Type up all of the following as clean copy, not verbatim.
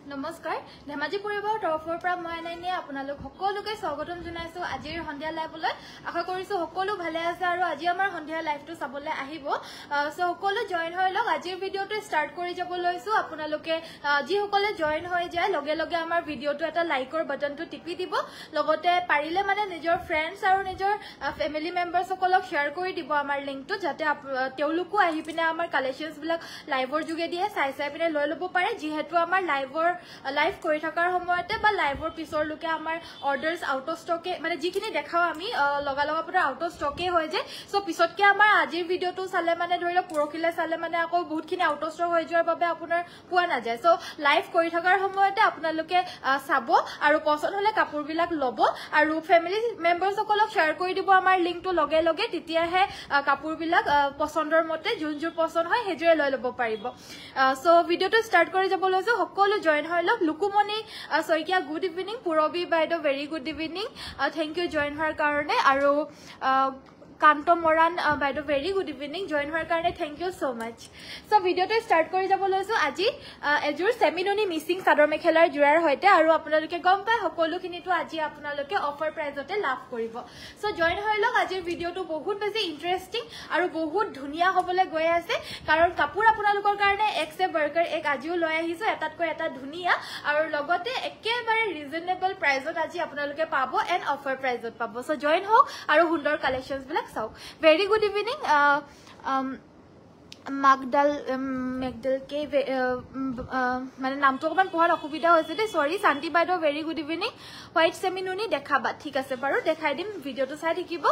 নমস্কাৰ ধেমাজি পৰিবাৰৰ তৰফৰ পৰা মই আনাইনে আপোনালোক সকলোকে স্বাগতম জনাইছো আজিৰ সন্ধিয়া লাইভলৈ আশা কৰিছো সকলো ভালে আছে আৰু আজি আমাৰ সন্ধিয়া লাইভটো চাবলৈ আহিব সো সকলো জয়েন হৈ লওক আজিৰ ভিডিওটো ষ্টাৰ্ট কৰি যাব লৈছো আপোনালোকে যি সকলে জয়েন হৈ যায় লগে লগে আমাৰ ভিডিওটো এটা লাইকৰ বাটনটো টিপি দিব লগতে পাৰিলে মানে নিজৰ ফ্ৰেণ্ডছ আৰু নিজৰ ফ্যামিলি মেম্বাৰছ সকলক শেয়াৰ কৰি দিব আমাৰ লিংকটো যাতে তেওঁলোকো আহি পিনে আমাৰ কালেকশনছ বিলাক লাইভৰ যোগেদি চাই পিনে লৈ ল'ব পাৰে যিহেতু আমাৰ লাইভ কৰি থকাৰ সময়তে বা লাইভৰ পিছৰ লুকে আমাৰ অৰ্ডাৰছ আউট অফ ষ্টকে মানে যিখিনি দেখাও আমি লগা আপোনাৰ আউট অফ ষ্টকে হৈ যায় সো পিছতকে আমাৰ আজিৰ ভিডিওটো চালে মানে ধৰিলে পৰখিলে চালে মানে আকৌ বহুতখিনি আউট অফ ষ্টক হৈ যোৱাৰ বাবে আপোনাৰ পোৱা নাযায় সো লাইভ কৰি থকাৰ সময়তে আপোনালোকে চাব আৰু পছন্দ হলে কাপোৰবিলাক ল'ব আৰু ফ্যামিলি মেম্বাৰছ সকলক শেয়াৰ কৰি দিব আমাৰ লিংকটো লগে লগে তেতিয়াহে কাপোৰবিলাক পছন্দৰ মতে যোনযোৰ পছন্দ হয় হেজুৰে লৈ ল'ব পাৰিব সো ভিডিওটো ষ্টাৰ্ট কৰি যাব লৈছো সকলো জয়েন হৈ লওক লুকুমণি শইকীয়া গুড ইভিনিং পুৰবী বাইদেউ very good evening thank you join হোৱাৰ কাৰণে আৰু কান্ত মৰাণ বাইদেউ ভেৰি গুড ইভিনিং জয়েন হোৱাৰ কাৰণে থেংক ইউ সো মাচ সো ভিডিওটো ষ্টাৰ্ট কৰি যাব লৈছো আজি এজোৰ সেমিনুনি মিচিং চাদৰ মেখেলাৰ জোৰাৰ হৈতে আৰু আপোনালোকে গম পায় সকলোখিনিটো আজি আপোনালোকে অফাৰ প্ৰাইজতে লাভ কৰিব সো জয়েন হৈ লওক আজিৰ ভিডিওটো বহুত বেছি ইন্টাৰেষ্টিং আৰু বহুত ধুনিয়া হ'বলৈ গৈ আছে কাৰণ কাপোৰ আপোনালোকৰ কাৰণে এক সে বৰ্কাৰ এক আজিও লৈ আহিছো এটাতকৈ এটা ধুনিয়া আৰু লগতে একেবাৰে ৰিজনেবল প্ৰাইজত আজি আপোনালোকে পাব এণ্ড অফাৰ প্ৰাইজত পাব সো জয়েন হওক আৰু সুন্দৰ কালেকশনছ বিলাক চাওক ভেৰি গুড ইভিনিং মেগডাল কে মানে নামটো অকমান পঢ়াৰ অসুবিধা হৈছে দেই সৰি শান্তি বাইদেউ ভেৰি গুড ইভিনিং হোৱাইট সেমিনুনি দেখাবা ঠিক আছে বাৰু দেখাই দিম ভিডিওটো চাই থাকিব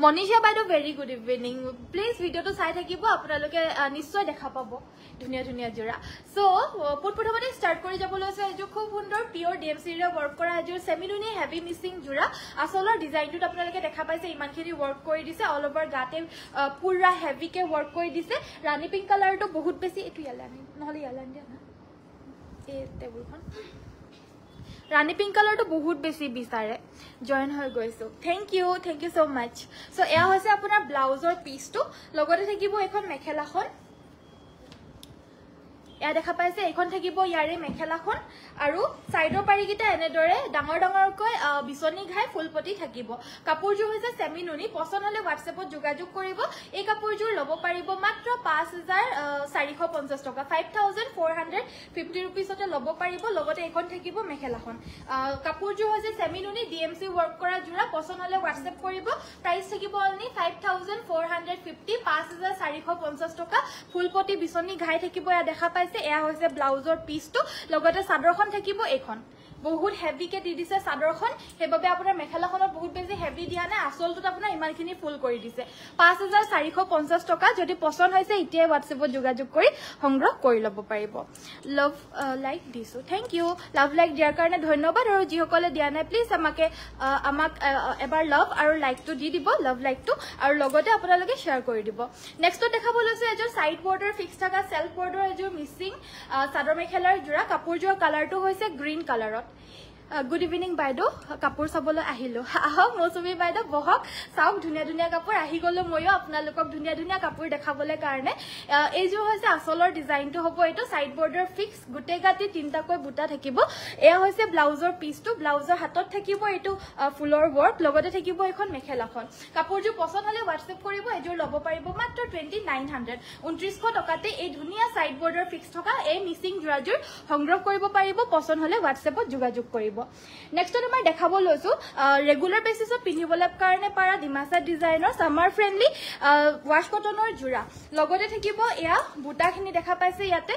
মনিষা বাইদেউ ভেৰি গুড ইভিনিং প্লিজ ভিডিওটো চাই থাকিব আপোনালোকে নিশ্চয় দেখা পাব ধুনিয়া ধুনিয়া জোৰা সো প্ৰথমতে ষ্টাৰ্ট কৰি যাব লৈছো এজোৰ খুব সুন্দৰ পিওৰ ডিএমচিৰে ৱৰ্ক কৰা এজোৰ সেমিনুনি হেভি মিচিং জোৰা আচলৰ ডিজাইনটোত আপোনালোকে দেখা পাইছে ইমানখিনি ৱৰ্ক কৰি দিছে অল ওভাৰ গাতে পুৰা হেভিকে ৱৰ্ক কৰি দিছে ৰাণী পিংক কালাৰটো বহুত বেছি এটু ইয়ালানি নহলে ইয়ালানি দিয়া না এই টেবুলখন ৰাণী পিংক কালাৰটো বহুত বেছি বিচাৰে জয়েন হৈ গৈছো থেংক ইউ সো মাচ সো এয়া হৈছে আপোনাৰ ব্লাউজৰ পিচটো লগতে থাকিব এখন মেখেলাখন এয়া দেখা পাইছে এখন থাকিব ইয়াৰে মেখেলাখন আৰু সাইডৰ পাৰিকিটা এনেদৰে ডাঙৰ ডাঙৰকৈ বিচনী ঘাই ফুলপতি থাকিব কাপোৰজোৰ হৈছে সেমিনুনি পছন্দ হলে WhatsAppত যোগাযোগ কৰিব এই কাপোৰজোৰ ল'ব পাৰিব মাত্ৰ 5450 টকা 5450 रुपीसতে ল'ব পাৰিব লগতে এখন থাকিব মেখেলাখন কাপোৰজোৰ হৈছে সেমিনুনি ডিএমসি ৱৰ্ক কৰা জোৰা পছন্দ হলে WhatsApp কৰিব প্ৰাইস থাকিব অনলি 5450 5450 টকা ফুলপতি বিচনী ঘাই থাকিব এয়া দেখা পাইছে এয়া হৈছে ব্লাউজৰ পিচটো লগতে চাদৰখন থাকিব এখন বহুত হেভিকে দি দিছে চাদৰখন হেবাবে আপোনাৰ মেখেলাখনত বহুত বেছি হেভি দিয়া নাই আসলটোত আপোনাৰ ইমানখিনি ফুল কৰি দিছে 5450 টকা যদি পছন্দ হৈছে ইতিয়া WhatsAppত যোগাযোগ কৰি সংগ্ৰহ কৰি ল'ব পাৰিব লাভ লাইক দিছো থ্যাংক ইউ লাভ লাইক দিয়াৰ কাৰণে ধন্যবাদ আৰু যিসকলে দিয়া নাই প্লিজ আমাক এবাৰ লাভ আৰু লাইকটো দি দিব লাভ লাইকটো আৰু লগতে আপোনালোকে শেয়াৰ কৰি দিব নেক্সট দেখাব লৈছো এজোৰ সাইড বৰ্ডাৰ ফিক্স থকা সেলফ বৰ্ডাৰ এজোৰ মিচিং চাদৰ মেখেলাৰ জোৰা কাপোৰজোৰ কালাৰটো হৈছে গ্ৰীণ কালাৰত গুড ইভিনিং বাইদেউ কাপোৰ চাবলৈ আহিলো আহক মৌচুমী বাইদেউ বহক চাওক ধুনিয়া ধুনিয়া কাপোৰ আহি গলো ময়ো আপোনালোকক ধুনিয়া ধুনিয়া কাপোৰ দেখাবলৈ কাৰণে এইযোৰ হৈছে আসলৰ ডিজাইনটো হ'ব এইটো সাইড বৰ্ডাৰ ফিক্স গুটে গাটি তিনটাকৈ বুটা থাকিব এয়া হৈছে ব্লাউজৰ পিচটো ব্লাউজৰ হাতত থাকিব এইটো ফুলৰ ৱৰ্ক লগতে থাকিব এখন মেখেলাখন কাপোৰজোৰ পছন্দ হলে WhatsApp কৰিব এযোৰ ল'ব পাৰিব মাত্ৰ 2900 2900 টকাতে এই ধুনিয়া সাইড বৰ্ডাৰ ফিক্স থকা এই মিচিং জোৰাজোৰ সংগ্ৰহ কৰিব পাৰিব পছন্দ হলে WhatsAppত যোগাযোগ কৰিব নেক্সট আমাৰ দেখাব লৈছো ৰেগুলাৰ বেসিছত পিন্ধিবলৈ কাৰণে পাৰা ডিমাছা ডিজাইনৰ সামাৰ ফ্ৰেন্ডলি ওয়াশ কটনৰ জোৰা লগতে থাকিব এয়া বুটাখিনি দেখা পাইছে ইয়াতে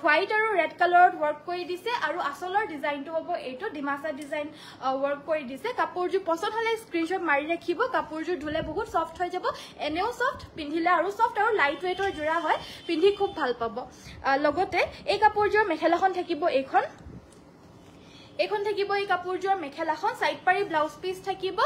হোৱাইট আৰু ৰেড কালাৰত ৱৰ্ক কৰি দিছে আৰু আসলৰ ডিজাইনটো হ'ব এইটো ডিমাছা ডিজাইন ৱৰ্ক কৰি দিছে কাপোৰজোৰ পছন্দ হলে স্ক্ৰিনশ্বট মাৰি ৰাখিব কাপোৰজোৰ ধুলে বহুত সফট হৈ যাব এনেও সফট পিন্ধিলে আৰু সফট আৰু লাইট ওয়েটৰ জোৰা হয় পিন্ধি খুব ভাল পাব লগতে এই কাপোৰজোৰ মেখেলাখন থাকিব এইখন এইখন থাকিব এই কাপোৰযোৰ মেখেলাখন সাইড পাৰি ব্লাউজ পিস থাকিব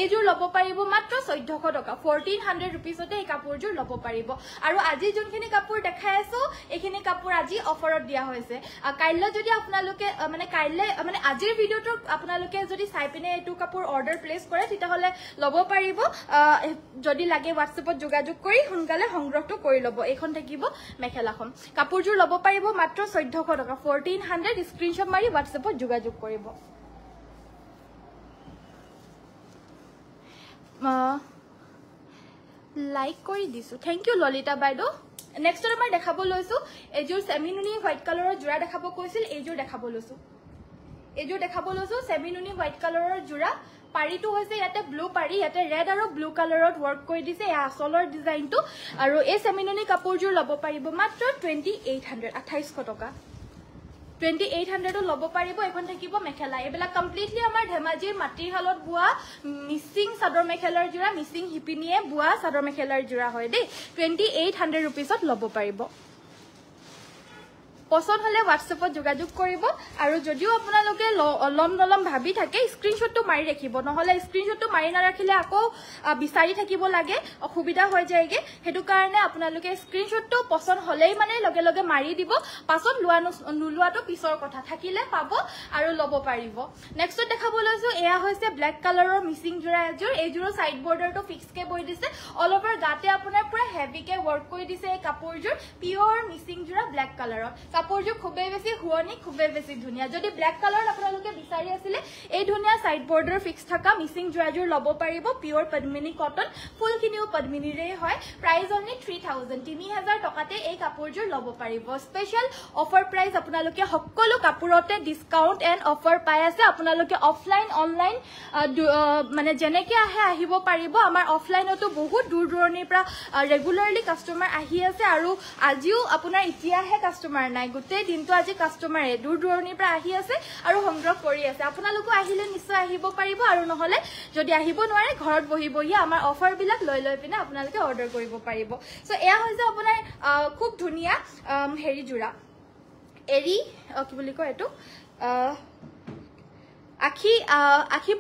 এইযোৰ লব পাৰিব মাত্ৰ 1400 টকা 1400 रुपीसতে এই কাপোৰযোৰ লব পাৰিব আৰু আজি যোনখিনি কাপোৰ দেখাই আছো এইখিনি কাপোৰ আজি অফাৰত দিয়া হৈছে কাইলৈ যদি আপোনালোকে মানে কাইলৈ মানে আজিৰ ভিডিওটো আপোনালোকে যদি চাই পিনে এইটো কাপোৰ অৰ্ডাৰ প্লেস কৰে তেতিয়াহলে লব পাৰিব যদি লাগে WhatsAppত যোগাযোগ কৰি সোনকালে সংগ্ৰহটো কৰি লব এইখন থাকিব মেখেলাখন কাপোৰযোৰ লব পাৰিব মাত্ৰ 1400 টকা 1400 স্ক্ৰিনশ্বট মাৰি WhatsAppত যোগাযোগ কৰিব লাইক কৰি দিছো থ্যাংক ইউ ললিতা বাইদো নেক্সট আমাৰ দেখাব লৈছো এযোৰ সেমিনুনি হোৱাইট কালাৰৰ জোৰা দেখাব কৈছিল এইযোৰ দেখাব লৈছো সেমিনুনি হোৱাইট কালাৰৰ জোৰা পাৰিটো হৈছে ইয়াতে ব্লু পাৰি ইয়াতে ৰেড আৰু ব্লু কালাৰত ওয়াৰ্ক কৰি দিছে এই আসলৰ ডিজাইনটো আৰু এই সেমিনুনি কাপোৰযোৰ লব পাৰিব মাত্ৰ 2800 টকা 2800 লব পাৰিব এখন থাকিব মেখেলা এবেলা কমপ্লিটলি আমাৰ ধেমাজিৰ মাটিৰ হালত বুৱা মিসিং চাদৰ মেখেলাৰ জোৰা মিসিং হিপিনিয়ে বুৱা চাদৰ মেখেলাৰ জোৰা হয় দেই 2800 रुपीसত লব পাৰিব পছন্দ হলে WhatsAppত যোগাযোগ কৰিব আৰু যদিও আপোনালোকে লম ভাবি থাকে স্ক্ৰিনশ্বটটো মাৰি ৰাখিব নহলে স্ক্ৰিনশ্বটটো মাৰি নাৰাখিলে আকৌ বিচাৰি থাকিব লাগে অসুবিধা হৈ যায়গে হেতু কাৰণে আপোনালোকে স্ক্ৰিনশ্বটটো পছন্দ হলেই মানে লগে লগে মাৰি দিব পাছত নুলুৱাটো পিছৰ কথা থাকিলে পাব আৰু লব পাৰিব নেক্সট দেখাব লৈছো এয়া হৈছে ব্ল্যাক কালাৰৰ মিসিং জোৰা এযোৰ এইযোৰৰ সাইড বৰ্ডাৰটো ফিক্স কে বৈ দিছে অল ওভাৰ গাতে আপোনাৰ পুৰা হেভি কে ওয়াৰ্ক কৰি দিছে এই কাপোৰযোৰ পিওৰ মিসিং জোৰা ব্ল্যাক কালাৰৰ কাপোৰযোৰ খুবেই বেছি হুৱনি খুবেই বেছি ধুনিয়া যদি ব্ল্যাক কালাৰ আপোনালোকে বিচাৰি আছিলে এই ধুনিয়া সাইড বৰ্ডাৰ ফিক্স থকা মিসিং জোৰাযোৰ লব পাৰিব পিওৰ পদ্মিনী কটন ফুলখিনিও পদ্মিনীৰে হয় প্ৰাইস অনলি 3000 টকাতে এই কাপোৰযোৰ লব পাৰিব স্পেশাল অফাৰ প্ৰাইস আপোনালোকে সকলো কাপোৰতে ডিসকাউন্ট এন্ড অফাৰ পাই আছে আপোনালোকে অফলাইন অনলাইন মানে জেনেকে আহিব পাৰিব আমাৰ অফলাইনতো বহুত দূৰ দূৰণিৰ পৰা ৰেগুলাৰলি কাস্টমাৰ আহি আছে আৰু আজিও আপোনাৰ ইতিয়াহে কাস্টমাৰ নাই গোটেই দিনটো আজি কাস্টমাৰে দূৰ দূৰণিৰ পৰা আহি আছে আৰু সংগ্ৰহ কৰি আছে আপোনালোকো আহিলে নিশ্চয় আহিব পাৰিব আৰু নহলে যদি আহিব নোৱাৰে ঘৰত বহি আমাৰ অফাৰ বিলাক লৈ পিনে আপোনালোকে অৰ্ডাৰ কৰিব পাৰিব সো এয়া হৈছে আপোনাৰ খুব ধুনিয়া হেৰি জোৰা এৰি কি বুলি কয় এটো আখি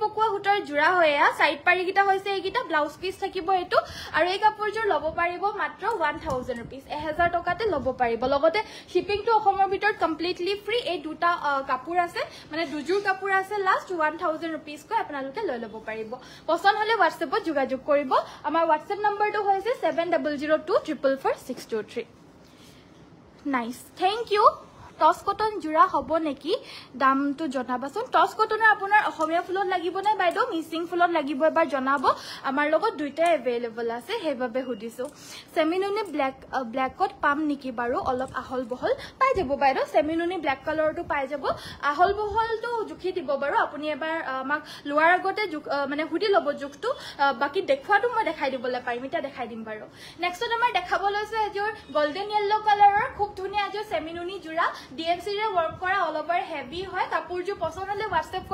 পকুৱা হুটাৰ জোৰা হয়া সাইড পাৰি গিটা হৈছে এইগিটা ব্লাউজ পিস থাকিব এটো আৰু এই কাপোৰযোৰ লব পাৰিব মাত্ৰ 1000 रुपीस 1000 টকাতে লব পাৰিব লগতে শিপিং টু অসমৰ ভিতৰত কমপ্লিটলি ফ্ৰী এই দুটা কাপোৰ আছে মানে দুজোৰ কাপোৰ আছে লাষ্ট 1000 रुपीस কৈ আপোনালোকে লৈ লব পাৰিব পছন্দ হলে WhatsAppত যোগাযোগ কৰিব আমাৰ WhatsApp নম্বৰটো হৈছে 7002444623 নাইস থ্যাংক ইউ টস কটন জোৰা হ'ব নেকি দামটো জনাবাচোন টস কটনৰ আপোনাৰ অসমীয়া ফুলত লাগিব নে বাইদো মিসিং ফুলত লাগিব এবাৰ জনাব আমাৰ লগত দুইটা এভেইলেবল আছে হেবাবে হুদিছো সেমিনুনি ব্ল্যাকত পাম নেকি বাৰু অলপ আহল বহল পাই যাব বাইদো সেমিনুনি ব্ল্যাক কালাৰটো পাই যাব আহল বহলটো জুখি দিব বাৰু আপুনি এবাৰ আমাক লোৱাৰ আগতে মানে হুদি লব জুখটো বাকি দেখুৱাটো মই দেখাই দিবলৈ পাৰিম এটা দেখাই দিম বাৰু নেক্সট আমাৰ দেখাব লৈছে এযোৰ গোল্ডেন ইয়েলো কালাৰৰ খুব ধুনিয়া এযোৰ সেমিনুনি জোৰা DMC ৰে ওয়াৰ্ক কৰা অল ওভাৰ হেভি হয় কাপোৰযোৰ পছন্দ হলে WhatsApp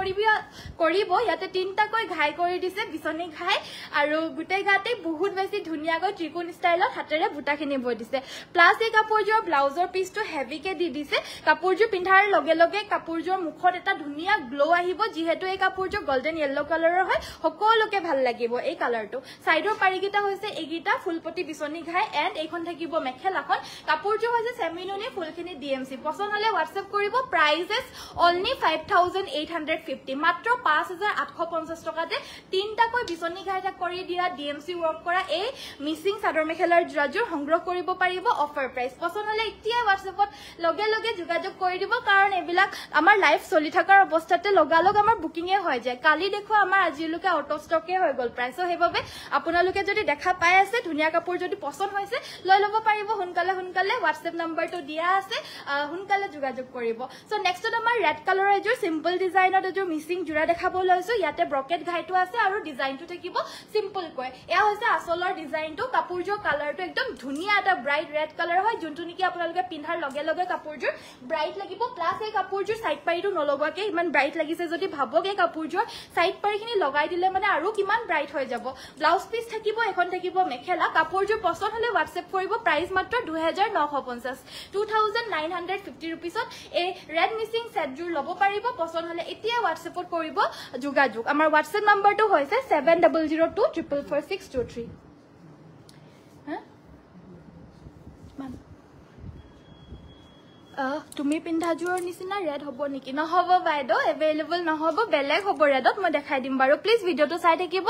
কৰিব ইয়াতে তিনটা কৈ ঘাই কৰি দিছে বিছনি ঘাই আৰু গুটেই গাতে বহুত বেছি ধুনিয়াকৈ ত্ৰিকোণ ষ্টাইলত হাতেৰে বুটাখিনি বৈ দিছে প্লাস এই কাপোৰযোৰ ব্লাউজৰ পিসটো হেভি কে দি দিছে কাপোৰযোৰ পিন্ধাৰ লগে লগে কাপোৰযোৰ মুখত এটা ধুনিয়া গ্লো আহিব যেহেতু এই কাপোৰযোৰ গোল্ডেন ইয়েলো কালাৰৰ হয় সকলোকে ভাল লাগিব এই কালাৰটো সাইডৰ পাৰিগিটা হৈছে এগিটা ফুলপটি বিছনি ঘাই এন্ড এইখন থাকিব মেখেলাখন কাপোৰযোৰ হৈছে সেমিনুনি ফুলখিনি DMC পছন্দ হলে WhatsApp কৰিব প্ৰাইসেস only 5850 মাত্ৰ 5850 টকাতে তিনটা কৈ বিছনি ঘাইটা কৰি দিয়া DMC ওয়াৰ্ক কৰা এই মিসিং চাদৰ মেখেলাৰ জোৰাযোৰ সংগ্ৰহ কৰিব পাৰিব অফাৰ প্ৰাইস পছন্দ হলে এতিয়া WhatsAppত লগে লগে যোগাযোগ কৰি দিব কাৰণ এবিলাক আমাৰ লাইভ চলি থকাৰ অৱস্থাতে লগালগ আমাৰ বুকিংয়ে হৈ যায় কালি দেখো আমাৰ আজিলৈকে আউট অফ ষ্টকে হৈ গল প্ৰাইস হেবাবে আপোনালোকে যদি দেখা পাই আছে ধুনিয়া কাপোৰ যদি পছন্দ হৈছে লৈ লব পাৰিব সোনকালে WhatsApp নম্বৰটো দিয়া আছে সোনকালে যোগাযোগ কৰিব সো নেক্সট আমাৰ ৰেড কালাৰৰ এযোৰ সিম্পল ডিজাইনত এযোৰ মিসিং জোৰা দেখাব লৈছো ইয়াতে ব্ৰকেট ঘাইটো আছে আৰু ডিজাইনটো থাকিব সিম্পল কৈ এয়া হৈছে আসলৰ ডিজাইনটো কাপোৰযোৰ কালাৰটো একদম ধুনিয়া এটা ব্ৰাইট ৰেড কালাৰ হয় যোনটো নেকি আপোনালোকে পিন্ধাৰ লগে লগে কাপোৰযোৰ ব্ৰাইট লাগিব প্লাস এই কাপোৰযোৰ সাইড পাৰিটো নলগোৱাকে ইমান ব্ৰাইট লাগিছে যদি ভাবক এই কাপোৰযোৰ সাইড পাৰিখিনি লগাই দিলে মানে আৰু কিমান ব্ৰাইট হৈ যাব ব্লাউজ পিস থাকিব এখন থাকিব মেখেলা কাপোৰযোৰ পছন্দ হলে WhatsApp কৰিব প্ৰাইস মাত্ৰ 2950 2950 रुपीसत ए रेड मिसिंग सेट जोर लबो पारिबो पसंद हले एतिया WhatsApp ত কৰিব যোগাযোগ আমাৰ WhatsApp নম্বৰটো হৈছে 7002444623 তুমি পিন্ধা জোৰ নিচিনা ৰেড হ'ব নেকি নহব বাইদো अवेलेबल নহব বেলেগ হ'ব ৰেডত মই দেখাই দিম বাৰু প্লিজ ভিডিওটো চাই থাকিব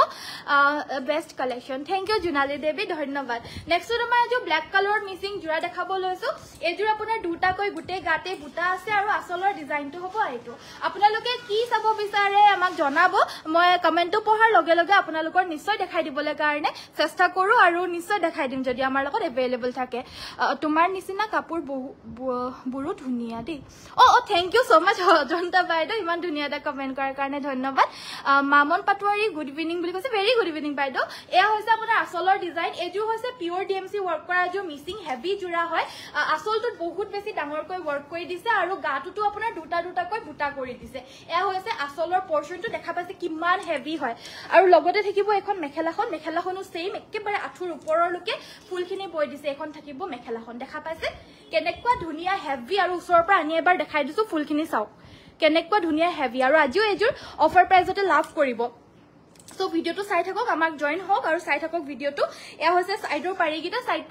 বেষ্ট কালেকশন থ্যাংক ইউ জুনালী দেৱী ধন্যবাদ নেক্সট তোমাৰ যে ব্ল্যাক কালাৰ মিসিং জোৰা দেখাব লৈছো এই জোৰ আপোনাৰ দুটা কৈ গুটে গাতে বুটা আছে আৰু আসলৰ ডিজাইনটো হ'ব এইটো আপোনালোকে কি চাব বিচাৰে আমাক জনাব মই কমেন্টটো পঢ়াৰ লগে লগে আপোনালোকৰ নিশ্চয় দেখাই দিবলৈ কাৰণে চেষ্টা কৰো আৰু নিশ্চয় দেখাই দিম যদি আমাৰ লগত अवेलेबल থাকে তোমাৰ নিচিনা কাপোৰ বুৰু ধুনিয়া দে thank you so mass Ajanta BeiDou ইমান ধুনিয়া এটা কমেন্ট কৰাৰ কাৰণে ধন্যবাদ মামন পাটোৱাৰী গুড ইভিনিং বুলি কৈছে ভেৰি গুড ইভিনিং বাইদো এয়া হৈছে আপোনাৰ আসলৰ ডিজাইন এজু হৈছে পিওৰ ডিএমসি ওয়াৰ্ক কৰা যে মিসিং হেভি জোৰা হয় আসলটোত বহুত বেছি ডাঙৰকৈ ওয়াৰ্ক কৰি দিছে আৰু গাটোটো আপোনাৰ দুটা কৈ বুটা কৰি দিছে এয়া হৈছে আসলৰ পোৰশনটো দেখা পাইছে কিমান হেভি হয় আৰু লগতে থাকিব এখন মেখেলাখনো সেম একেবাৰে আঠুৰ ওপৰলৈকে ফুলখিনি বৈ দিছে এখন থাকিব মেখেলাখন দেখা পাইছে কেনেকুৱা ধুনিয়া হেভি আৰু ওচৰৰ পৰা আনি এবাৰ দেখাই দিছো ফুলখিনি চাওক কেনেকুৱা ধুনিয়া হেভি আৰু আজিও এজুৰ অফাৰ প্ৰাইজতে লাভ কৰিব সো ভিডিওটো চাই থাকক আমাক জয়েন হওক আৰু চাই থাকক ভিডিওটো এয়া হৈছে সাইডৰ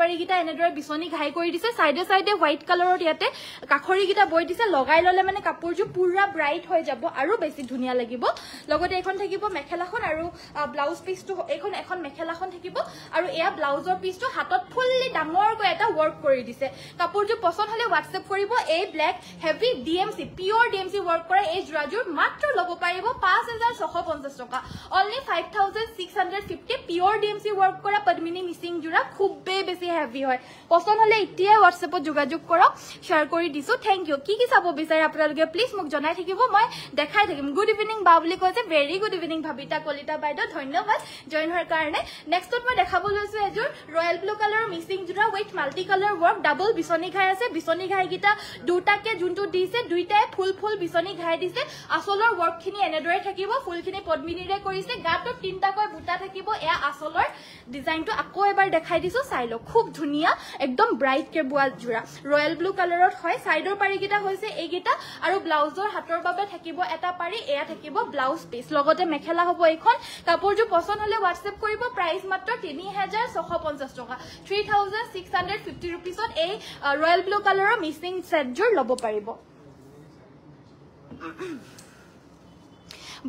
পাৰিগিটা এনেদৰে বিছনি ঘাই কৰি দিছে সাইডে সাইডে হোয়াইট কালাৰৰ ইয়াতে কাখৰিগিটা বৈ দিছে লগাই ললে মানে কাপোৰজু পুৰা ব্ৰাইট হৈ যাব আৰু বেছি ধুনিয়া লাগিব লগতে এখন থাকিব মেখেলাখন আৰু ব্লাউজ পিসটো এখন মেখেলাখন থাকিব আৰু এয়া ব্লাউজৰ পিসটো হাতত ফুললি ডাঙৰকৈ এটা ওয়াৰ্ক কৰি দিছে কাপোৰজু পছন্দ হলে WhatsApp কৰিব এই black heavy DMC pure DMC work কৰা এই জোৰাজুৰ মাত্ৰ লব পাৰিব 5650 টকা অনলি 5650 পিওর ডিএমসি ওয়ার্ক করা পদ্মিনী মিসিং জোড়া খুবই বেশি হেভি হয় পছন্দ হলে এতিয়া WhatsAppত যোগাযোগ কৰক শেয়াৰ কৰি দিছো থ্যাংক ইউ কি চাব বিচাৰে আপোনালোকে প্লিজ মোক জনাই থাকিব মই দেখাই থাকিম গুড ইভিনিং বা বুলি কৈছে very good evening Bhabita Kalita বাইদো ধন্যবাদ জয়েন হোৱাৰ কাৰণে নেক্সটত মই দেখাব লৈছো এজোৰ ৰয়েল ব্লু কালাৰ মিসিং জোড়া with multi colour work double বিছনি ঘাই আছে বিছনি ঘাই গিটা দুটাকে যোনটো দিছে দুইটাই ফুল বিছনি ঘাই দিছে আসলৰ ওয়াৰ্ক খিনি এনেদৰে থাকিব ফুলখিনি পদ্মিনীৰে কৰিছে গাটো তিনটা কৈ বুটা থাকিব এয়া আসলৰ ডিজাইনটো আকৌ এবাৰ দেখাই দিছো চাইলো খুব ধুনিয়া একদম ব্ৰাইট কে বুৱা জোৰা ৰয়েল ব্লু কালাৰত হয় সাইডৰ পাৰিগিটা হৈছে এইগিটা আৰু ব্লাউজৰ হাতৰ বাবে থাকিব এটা পাৰি এয়া থাকিব ব্লাউজ পিস লগতে মেখেলা হ'ব এখন কাপোৰজু পছন্দ হলে WhatsApp কৰিব প্ৰাইস মাত্ৰ 3650 টকা 3650 रुपीसत এই ৰয়েল ব্লু কালাৰৰ মিসিং সেট জোৰ লব পাৰিব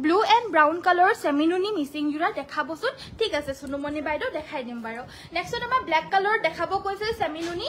ব্লু এন্ড ব্রাউন কালার সেমিনুনি মিসিং জোড়া দেখাবচোন ঠিক আছে সুনুমণি বাইদেউ দেখাই দিম বাৰু নেক্সট আমাৰ ব্ল্যাক কালার দেখাব কৈছে সেমিনুনি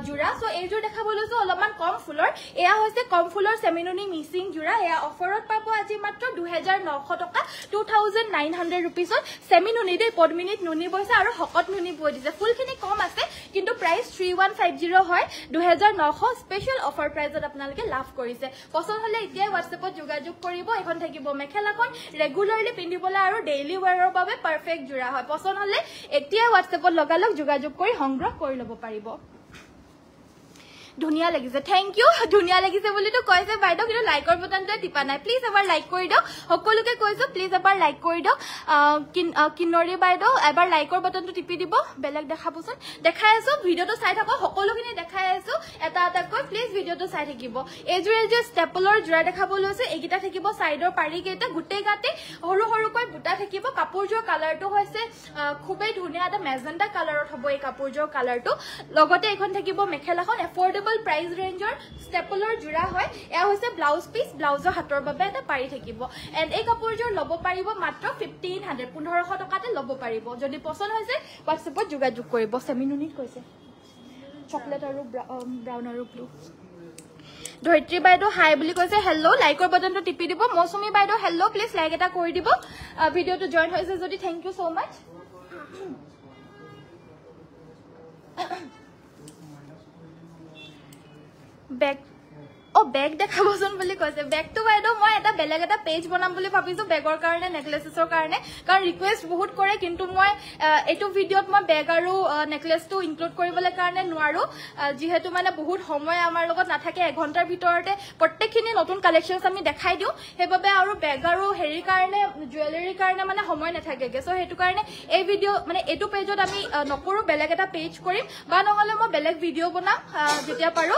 জোড়া সো এই জোড়া দেখাব লৈছো অলপমান কম ফুলৰ এয়া হৈছে কম ফুলৰ সেমিনুনি মিসিং জোড়া এয়া অফাৰত পাব আজি মাত্ৰ 2900 টকা 2900 रुपीसত সেমিনুনি দে পদ্মিনীত নুনি বৈছে আৰু হকত নুনি বৈ দিছে ফুলখিনি কম আছে কিন্তু প্ৰাইস 3150 হয় 2900 স্পেশাল অফাৰ প্ৰাইজত আপোনালোকে লাভ কৰিছে পছন্দ হলে এতিয়া WhatsAppত যোগাযোগ কৰিব এখন থাকিব মেখেলাখন ৰেগুলাৰলি পিন্ধিবলৈ আৰু ডেইলি ওয়্যাৰৰ বাবে পাৰফেক্ট জোড়া হয় পছন্দ হলে এতিয়া WhatsAppত লগালক যোগাযোগ কৰি সংগ্ৰহ কৰি ল'ব পাৰিব ধুনিয়া লাগিছে থ্যাংক ইউ ধুনিয়া লাগিছে বুলি তো কৈছে বাইদেউ কিন্তু লাইকৰ বাটনটো টিপা নাই প্লিজ এবাৰ লাইক কৰি দিও সকলোকে কৈছো প্লিজ এবাৰ লাইক কৰি দিও কিনৰি বাইদেউ এবাৰ লাইকৰ বাটনটো টিপি দিব বেলেগ দেখাবচোন দেখাই আছো ভিডিওটো চাই থাকক সকলোখিনি দেখাই আছো এটা কৈ প্লিজ ভিডিওটো চাই থাকিব এজুৰে যে ষ্টেপলৰ জোৰা দেখাব লৈছে এইগিটা থাকিব সাইডৰ পাৰি কেইটা গুটে গাতে সৰু কৈ বুটা থাকিব কাপোৰজোৰ কালাৰটো হৈছে খুবেই ধুনিয়া এটা মেজেন্টা কালাৰত হ'ব এই কাপোৰজোৰ কালাৰটো লগতে এখন থাকিব মেখেলাখন affordable price ranger stapler Jura হয় এয়া হৈছে ব্লাউজ পিস ব্লাউজৰ হাতৰ বাবে এটা পাৰি থাকিব এন্ড এই কাপোৰজোৰ লব পাৰিব মাত্ৰ 1500 টকাতে লব পাৰিব যদি পছন্দ হৈছে WhatsAppত যোগাযোগ কৰিব সেমিনুনিত কৈছে চকলেট আৰু ব্ৰাউন আৰু ব্লু ধৈত্ৰী বাইদেউ হাই বুলি কৈছে হেল্লো লাইকৰ বাটনটো টিপি দিব মৌসুমী বাইদেউ হেল্লো প্লিজ লাইক এটা কৰি দিব ভিডিওটো জয়েন হৈছে যদি thank you so mass back ও বেগ দেখাবচোন বুলি কৈছে বেগটো বাইদেউ মই এটা বেলেগ এটা পেজ বনাম বুলি ভাবিছো বেগৰ কাৰণে নেকলেসৰ কাৰণে কাৰণ ৰিকুৱেষ্ট বহুত কৰে কিন্তু মই এটো ভিডিওত মই বেগ আৰু নেকলেসটো ইনক্লুড কৰিবলৈ কাৰণে নোৱাৰো যেহেতু মানে বহুত সময় আমাৰ লগত নাথাকে 1 ঘণ্টাৰ ভিতৰতে প্ৰত্যেকখিনি নতুন কালেকশনছ আমি দেখাই দিও হেবাবে আৰু বেগ আৰু হেৰি কাৰণে জুৱেলাৰী কাৰণে মানে সময় নাথাকেগে সো হেতু কাৰণে এই ভিডিও মানে এটো পেজত আমি নকৰো বেলেগ এটা পেজ কৰিম বা নহলে মই বেলেগ ভিডিও বনাম যেতিয়া পাৰো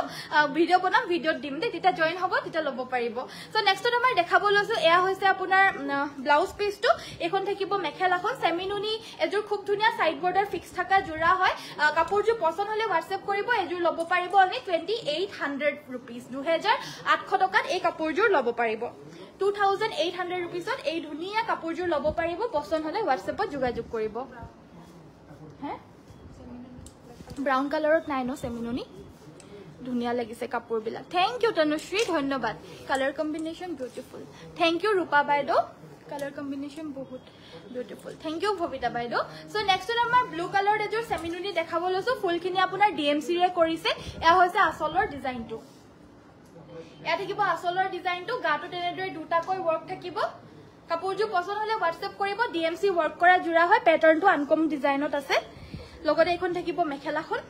ভিডিও বনাম ভিডিওত দিম তেতিয়া জয়েন হ'ব তেতিয়া লব পাৰিব সো নেক্সটত আমাৰ দেখাব লৈছো এয়া হৈছে আপোনাৰ ব্লাউজ পিসটো এখন থাকিব মেখেলাখন সেমিনুনি এজোৰ খুব ধুনিয়া সাইড বৰ্ডাৰ ফিক্স থাকা জোৰা হয় কাপোৰজোৰ পছন্দ হলে WhatsApp কৰিব এজোৰ লব পাৰিব অনলি 2800 rupees 2800 টকাত এই কাপোৰজোৰ লব পাৰিব 2800 rupeesত এই ধুনিয়া কাপোৰজোৰ লব পাৰিব পছন্দ হলে WhatsAppত যোগাযোগ কৰিব হে ব্ৰাউন কালাৰত নাই ন সেমিনুনি ধুনিয়া লাগিছে কাপোৰ বিলা থ্যাংক ইউ তনুশ্ৰী ধন্যবাদ colour combination beautiful thank you Rupa বাইদেউ কালাৰ কম্বিনেশন বহুত বিউটিফুল থ্যাংক ইউ ভবিতা বাইদেউ সো নেক্সট আমাৰ ব্লু কালাৰ এজোৰ সেমিনুনি দেখাব লৈছো ফুলখিনি আপোনাৰ DMC ৰে কৰিছে এয়া হৈছে আসলৰ ডিজাইনটো এয়া থাকিব আসলৰ ডিজাইনটো গাটো তেনেদৰে দুটাকৈ ওয়াৰ্ক থাকিব কাপোৰজোৰ পছন্দ হলে WhatsApp কৰিব DMC ওয়াৰ্ক কৰা জোৰা হয় প্যাটাৰ্নটো আনকম ডিজাইনত আছে লগতে এখন থাকিব মেখেলাখন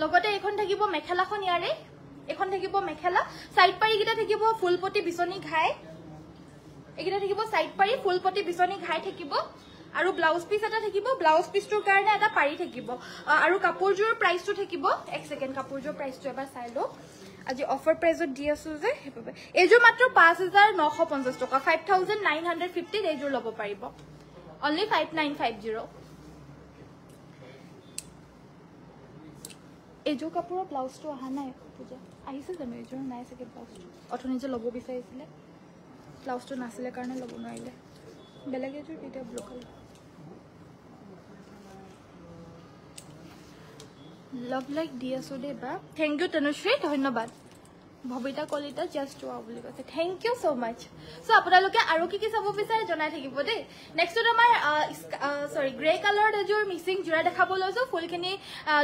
লগতে এখন থাকিব মেখেলাখন ইয়াৰে এখন থাকিব মেখেলা সাইড পাৰি গিটা থাকিব ফুলপটি বিচনি ঘাই এগিটা থাকিব সাইড পাৰি ফুলপটি বিচনি ঘাই থাকিব আৰু ব্লাউজ পিস এটা থাকিব ব্লাউজ পিসটোৰ কাৰণে এটা পাৰি থাকিব আৰু কাপোৰজোৰ প্ৰাইসটো থাকিব এক সেকেন্ড কাপোৰজোৰ প্ৰাইসটো এবাৰ চাই লো আজি অফাৰ প্ৰাইসত দি আছো যে হেবাবে এজোৰ মাত্ৰ 5950 টকা 5950 এজোৰ লব পাৰিব অনলি 5950 এজো কাপোৰৰ ব্লাউজটো আহা নাই পূজা আহিছে জানো এজো নাই সকে ব্লাউজটো অথনি যে লব বিচাৰিছিলে ব্লাউজটো নাছিলে কাৰণে লব নোৱাৰিলে বেলেগ এজো এটা ব্লু কালাৰ লভ লাইক দি আছো দে বা থ্যাংক ইউ তনুশ্ৰী ধন্যবাদ ভবিতা কলিতা জাস্ট ওয়া বুলি কৈছে thank you so mass so আপোনালোকে আৰু কি চাব বিচাৰে জনাই থাকিব দে নেক্সটত আমাৰ সৰি গ্ৰে কালাৰ এজোৰ মিক্সিং জোৰা দেখাব লৈছো ফুলখিনি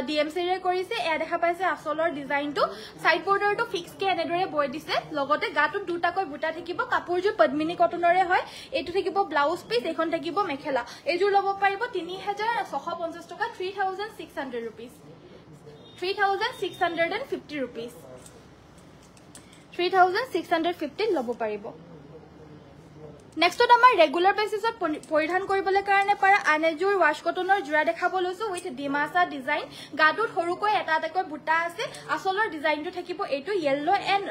DMC ৰে কৰিছে এয়া দেখা পাইছে আসলৰ ডিজাইনটো সাইড বৰ্ডাৰটো ফিক্স কে এনেদৰে বৈ দিছে লগতে গাটো দুটাকৈ বুটা থাকিব কাপোৰজোৰ পদ্মিনী কটনৰে হয় এটো থাকিব ব্লাউজ পিস এখন থাকিব মেখেলা এজোৰ লব পাৰিব 3650 টকা 3600 rupees 3650 rupees 3650 লব পাৰিব নেক্সটত আমাৰ ৰেগুলাৰ বেসিছত পৰিধান কৰিবলৈ কাৰণে পাৰা আনেজুৰ ওয়াশ কটনৰ জোৰা দেখাব লৈছো উইথ ডিমাসা ডিজাইন গাটোত সৰুকৈ এটা এটাকৈ বুটা আছে আসলৰ ডিজাইনটো থাকিব এটো ইয়েলো এন্ড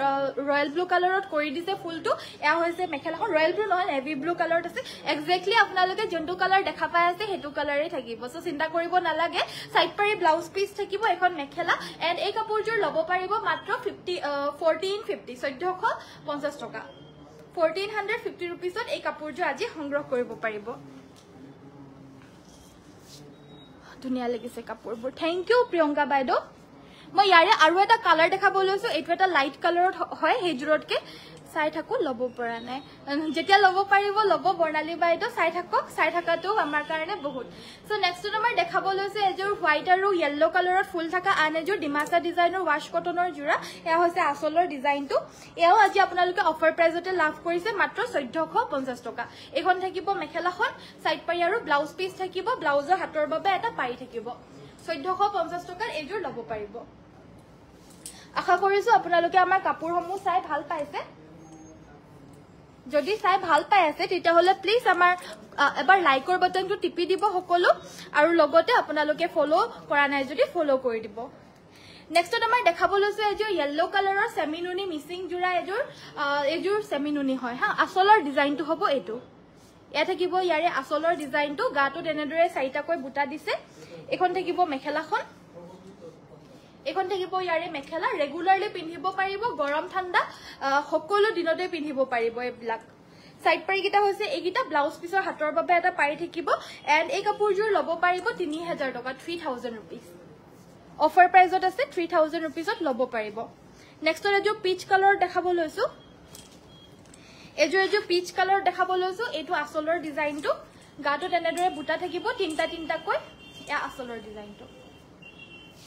ৰয়েল ব্লু কালাৰত কৰি দিছে ফুলটো এয়া হৈছে মেখেলাখন ৰয়েল ব্লু নহয় নেভি ব্লু কালাৰত আছে এক্স্যাক্টলি আপোনালোকে যোনটো কালাৰ দেখা পাই আছে হেতু কালাৰে থাকিব সো চিন্তা কৰিব নালাগে সাইড পাৰি ব্লাউজ পিস থাকিব এখন মেখেলা এন্ড এই কাপোৰজোৰ লব পাৰিব মাত্ৰ 1450 টকা 1450 rupeesত এই কাপোৰজোৰ আজি সংগ্ৰহ কৰিব পাৰিব ধুনিয়া লাগিছে কাপোৰবোৰ থ্যাংক ইউ প্ৰিয়ংকা বাইদেউ মই ইয়াৰে আৰু এটা কালাৰ দেখাব লৈছো এটো এটা লাইট কালাৰত হয় হেজুৰতকে চাই থাকো লব পৰা নাই যেতিয়া লব পাৰিব লব বৰ্ণালী বাইদেউ চাই থাকক চাই থাকাটো আমাৰ কাৰণে বহুত সো নেক্সট আমাৰ দেখাব লৈছে এজোৰ হোৱাইট আৰু ইয়েলো কালাৰত ফুল থাকা আন এজোৰ ডিমাসা ডিজাইনৰ ওয়াশ কটনৰ জোৰা এয়া হৈছে আসলৰ ডিজাইনটো এও আজি আপোনালোকে অফাৰ প্ৰাইজতে লাভ কৰিছে মাত্ৰ 1450 টকা এখন থাকিব মেখেলাখন সাইড পাৰি আৰু ব্লাউজ পিস থাকিব ব্লাউজৰ হাতৰ বাবে এটা পাৰি থাকিব 1450 টকাৰ এজোৰ লব পাৰিব আশা কৰিছো আপোনালোকে আমাৰ কাপোৰসমূহ চাই ভাল পাইছে যদি চাই ভাল পাই আছে তেতিয়া হলে প্লিজ আমাৰ এবাৰ লাইকৰ বাটনটো টিপি দিব সকলো আৰু লগতে আপোনালোকে ফলো কৰা নাই যদি ফলো কৰি দিব নেক্সটত আমাৰ দেখাব লৈছো এজোৰ ইয়েলো কালাৰৰ সেমিনুনি মিক্সিং জোৰা এজোৰ সেমিনুনি হয় হা আসলৰ ডিজাইনটো হ'ব এটো এয়া থাকিব ইয়াৰে আসলৰ ডিজাইনটো গাটো তেনেদৰে চাৰিটাকৈ বুটা দিছে এখন থাকিব মেখেলাখন এখন থাকিব ইয়াৰে মেখেলা ৰেগুলাৰলি পিন্ধিব পাৰিব গৰম ঠাণ্ডা সকলো দিনতে পিন্ধিব পাৰিব এইবিলাক সাইড পাৰি গিটা হৈছে এগিটা ব্লাউজ পিসৰ হাতৰ বাবে এটা পাৰি থাকিব এন্ড এই কাপোৰজোৰ লব পাৰিব 3000 টকা 3000 rupees অফাৰ প্ৰাইজত আছে 3000 rupeesত লব পাৰিব নেক্সট এযোৰ পিচ কালাৰ দেখাব লৈছো এযোৰ পিচ কালাৰ দেখাব লৈছো এইটো আসলৰ ডিজাইনটো গাটো তেনেদৰে বুটা থাকিব তিনটা কৈ এয়া আসলৰ ডিজাইনটো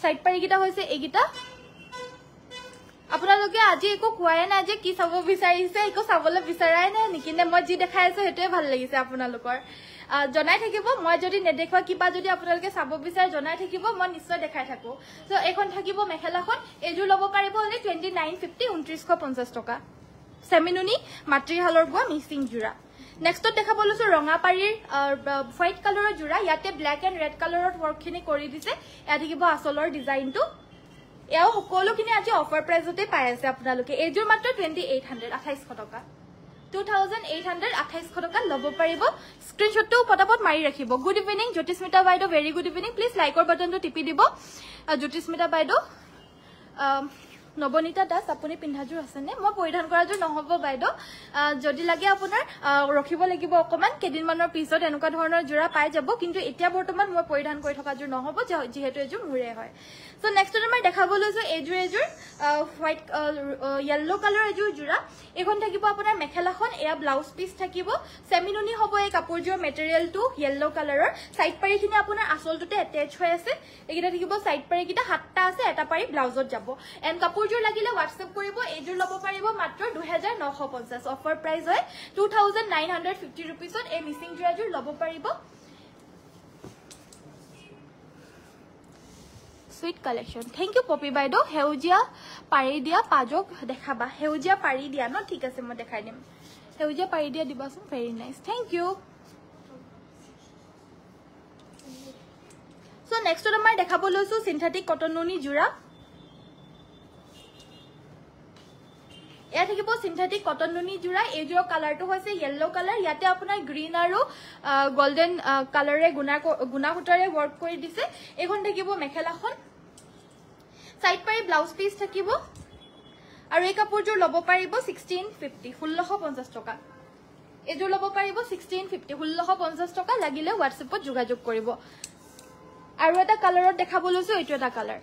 সাইড পাৰি গিটা হৈছে এইগিটা আপোনালোকে আজি একো কোৱাই নাই যে কি চাব বিচাৰিছে একো চাবলৈ বিচাৰাই নাই নেকি নে মই যি দেখাই আছো হেতুৱে ভাল লাগিছে আপোনালোকৰ জনাই থাকিব মই যদি নেদেখুৱা কিবা যদি আপোনালোকে চাব বিচাৰে জনাই থাকিব মই নিশ্চয় দেখাই থাকো সো এখন থাকিব মেখেলাখন এযোৰ ল'ব পাৰিব হলে 2950 2950 টকা সেমিনুনি মাতৃহালৰ গোৱা মিক্সিং জোৰা নেক্সটত দেখাব লৈছো ৰঙাপাৰীৰ হোৱাইট কালাৰৰ জোৰা ইয়াতে ব্ল্যাক এণ্ড ৰেড কালাৰৰ ওয়াৰ্কখিনি কৰি দিছে এয়া থাকিব আসলৰ ডিজাইনটো এও সকলোখিনি আজি অফাৰ প্ৰাইজতে পাই আছে আপোনালোকে এযোৰ মাত্ৰ 2800 2800 টকা 2828 টকা ল'ব পাৰিব স্ক্ৰিনশ্বটটো পটাপট মাৰি ৰাখিব গুড ইভিনিং জ্যোতিস্মিতা বাইদেউ ভেৰি গুড ইভিনিং প্লিজ লাইকৰ বাটনটো টিপি দিব জ্যোতিস্মিতা বাইদেউ নবনীতা দাস আপুনি পিন্ধাজোৰ আছে নে মই পৰিধান কৰাজোৰ নহব বাইদেউ যদি লাগে আপোনাৰ ৰখিব লাগিব অকমান কেদিনমানৰ পিছত এনেকুৱা ধৰণৰ জোৰা পাই যাব কিন্তু এতিয়া বৰ্তমান মই পৰিধান কৰি থকা জোৰ নহব যেহেতু এযোৰ মুৰে হয় সো নেক্সট মই দেখাব লৈছো এযোৰ হোৱাইট yellow কালাৰ এযোৰ জোৰা এখন থাকিব আপোনাৰ মেখেলাখন এয়া ব্লাউজ পিস থাকিব সেমিনুনি হ'ব এই কাপোৰজোৰ মেটেৰিয়েলটো yellow কালাৰৰ সাইড পাৰিখিনি আপোনাৰ আসলটোতে এটাচ হৈ আছে এইগিটা থাকিব সাইড পাৰিকিটা হাতটা আছে এটা পাৰি ব্লাউজত যাব এন্ড কাপোৰজোৰ লাগিলে WhatsApp কৰিব এযোৰ ল'ব পাৰিব মাত্ৰ 2950 অফাৰ প্ৰাইস হয় 2950 रुपीसত এই মিসিং জোৰাজোৰ ল'ব পাৰিব sweet collection thank you Popi বাইদেউ হেউজিয়া পাৰি দিয়া পাজক দেখাবা হেউজিয়া পাৰি দিয়া ন ঠিক আছে মই দেখাই দিম হেউজিয়া পাৰি দিয়া দিবাচোন very nice thank you so next আমাৰ দেখাব লৈছো সিনথেটিক কটন নুনি জোৰা এয়া থাকিব সিনথেটিক কটন নুনি জোৰা এযোৰ কালাৰটো হৈছে yellow কালাৰ ইয়াতে আপোনাৰ গ্ৰীন আৰু গোল্ডেন কালাৰে গুনা সূতাৰে ওয়াৰ্ক কৰি দিছে এখন থাকিব মেখেলাখন সাইড পাৰি ব্লাউজ পিস থাকিব আৰু এই কাপোৰযোৰ ল'ব পাৰিব 1650 1650 টকা এযোৰ ল'ব পাৰিব 1650 1650 টকা লাগিলে WhatsAppত যোগাযোগ কৰিব আৰু এটা কালাৰত দেখাব লৈছো এইটো এটা কালাৰ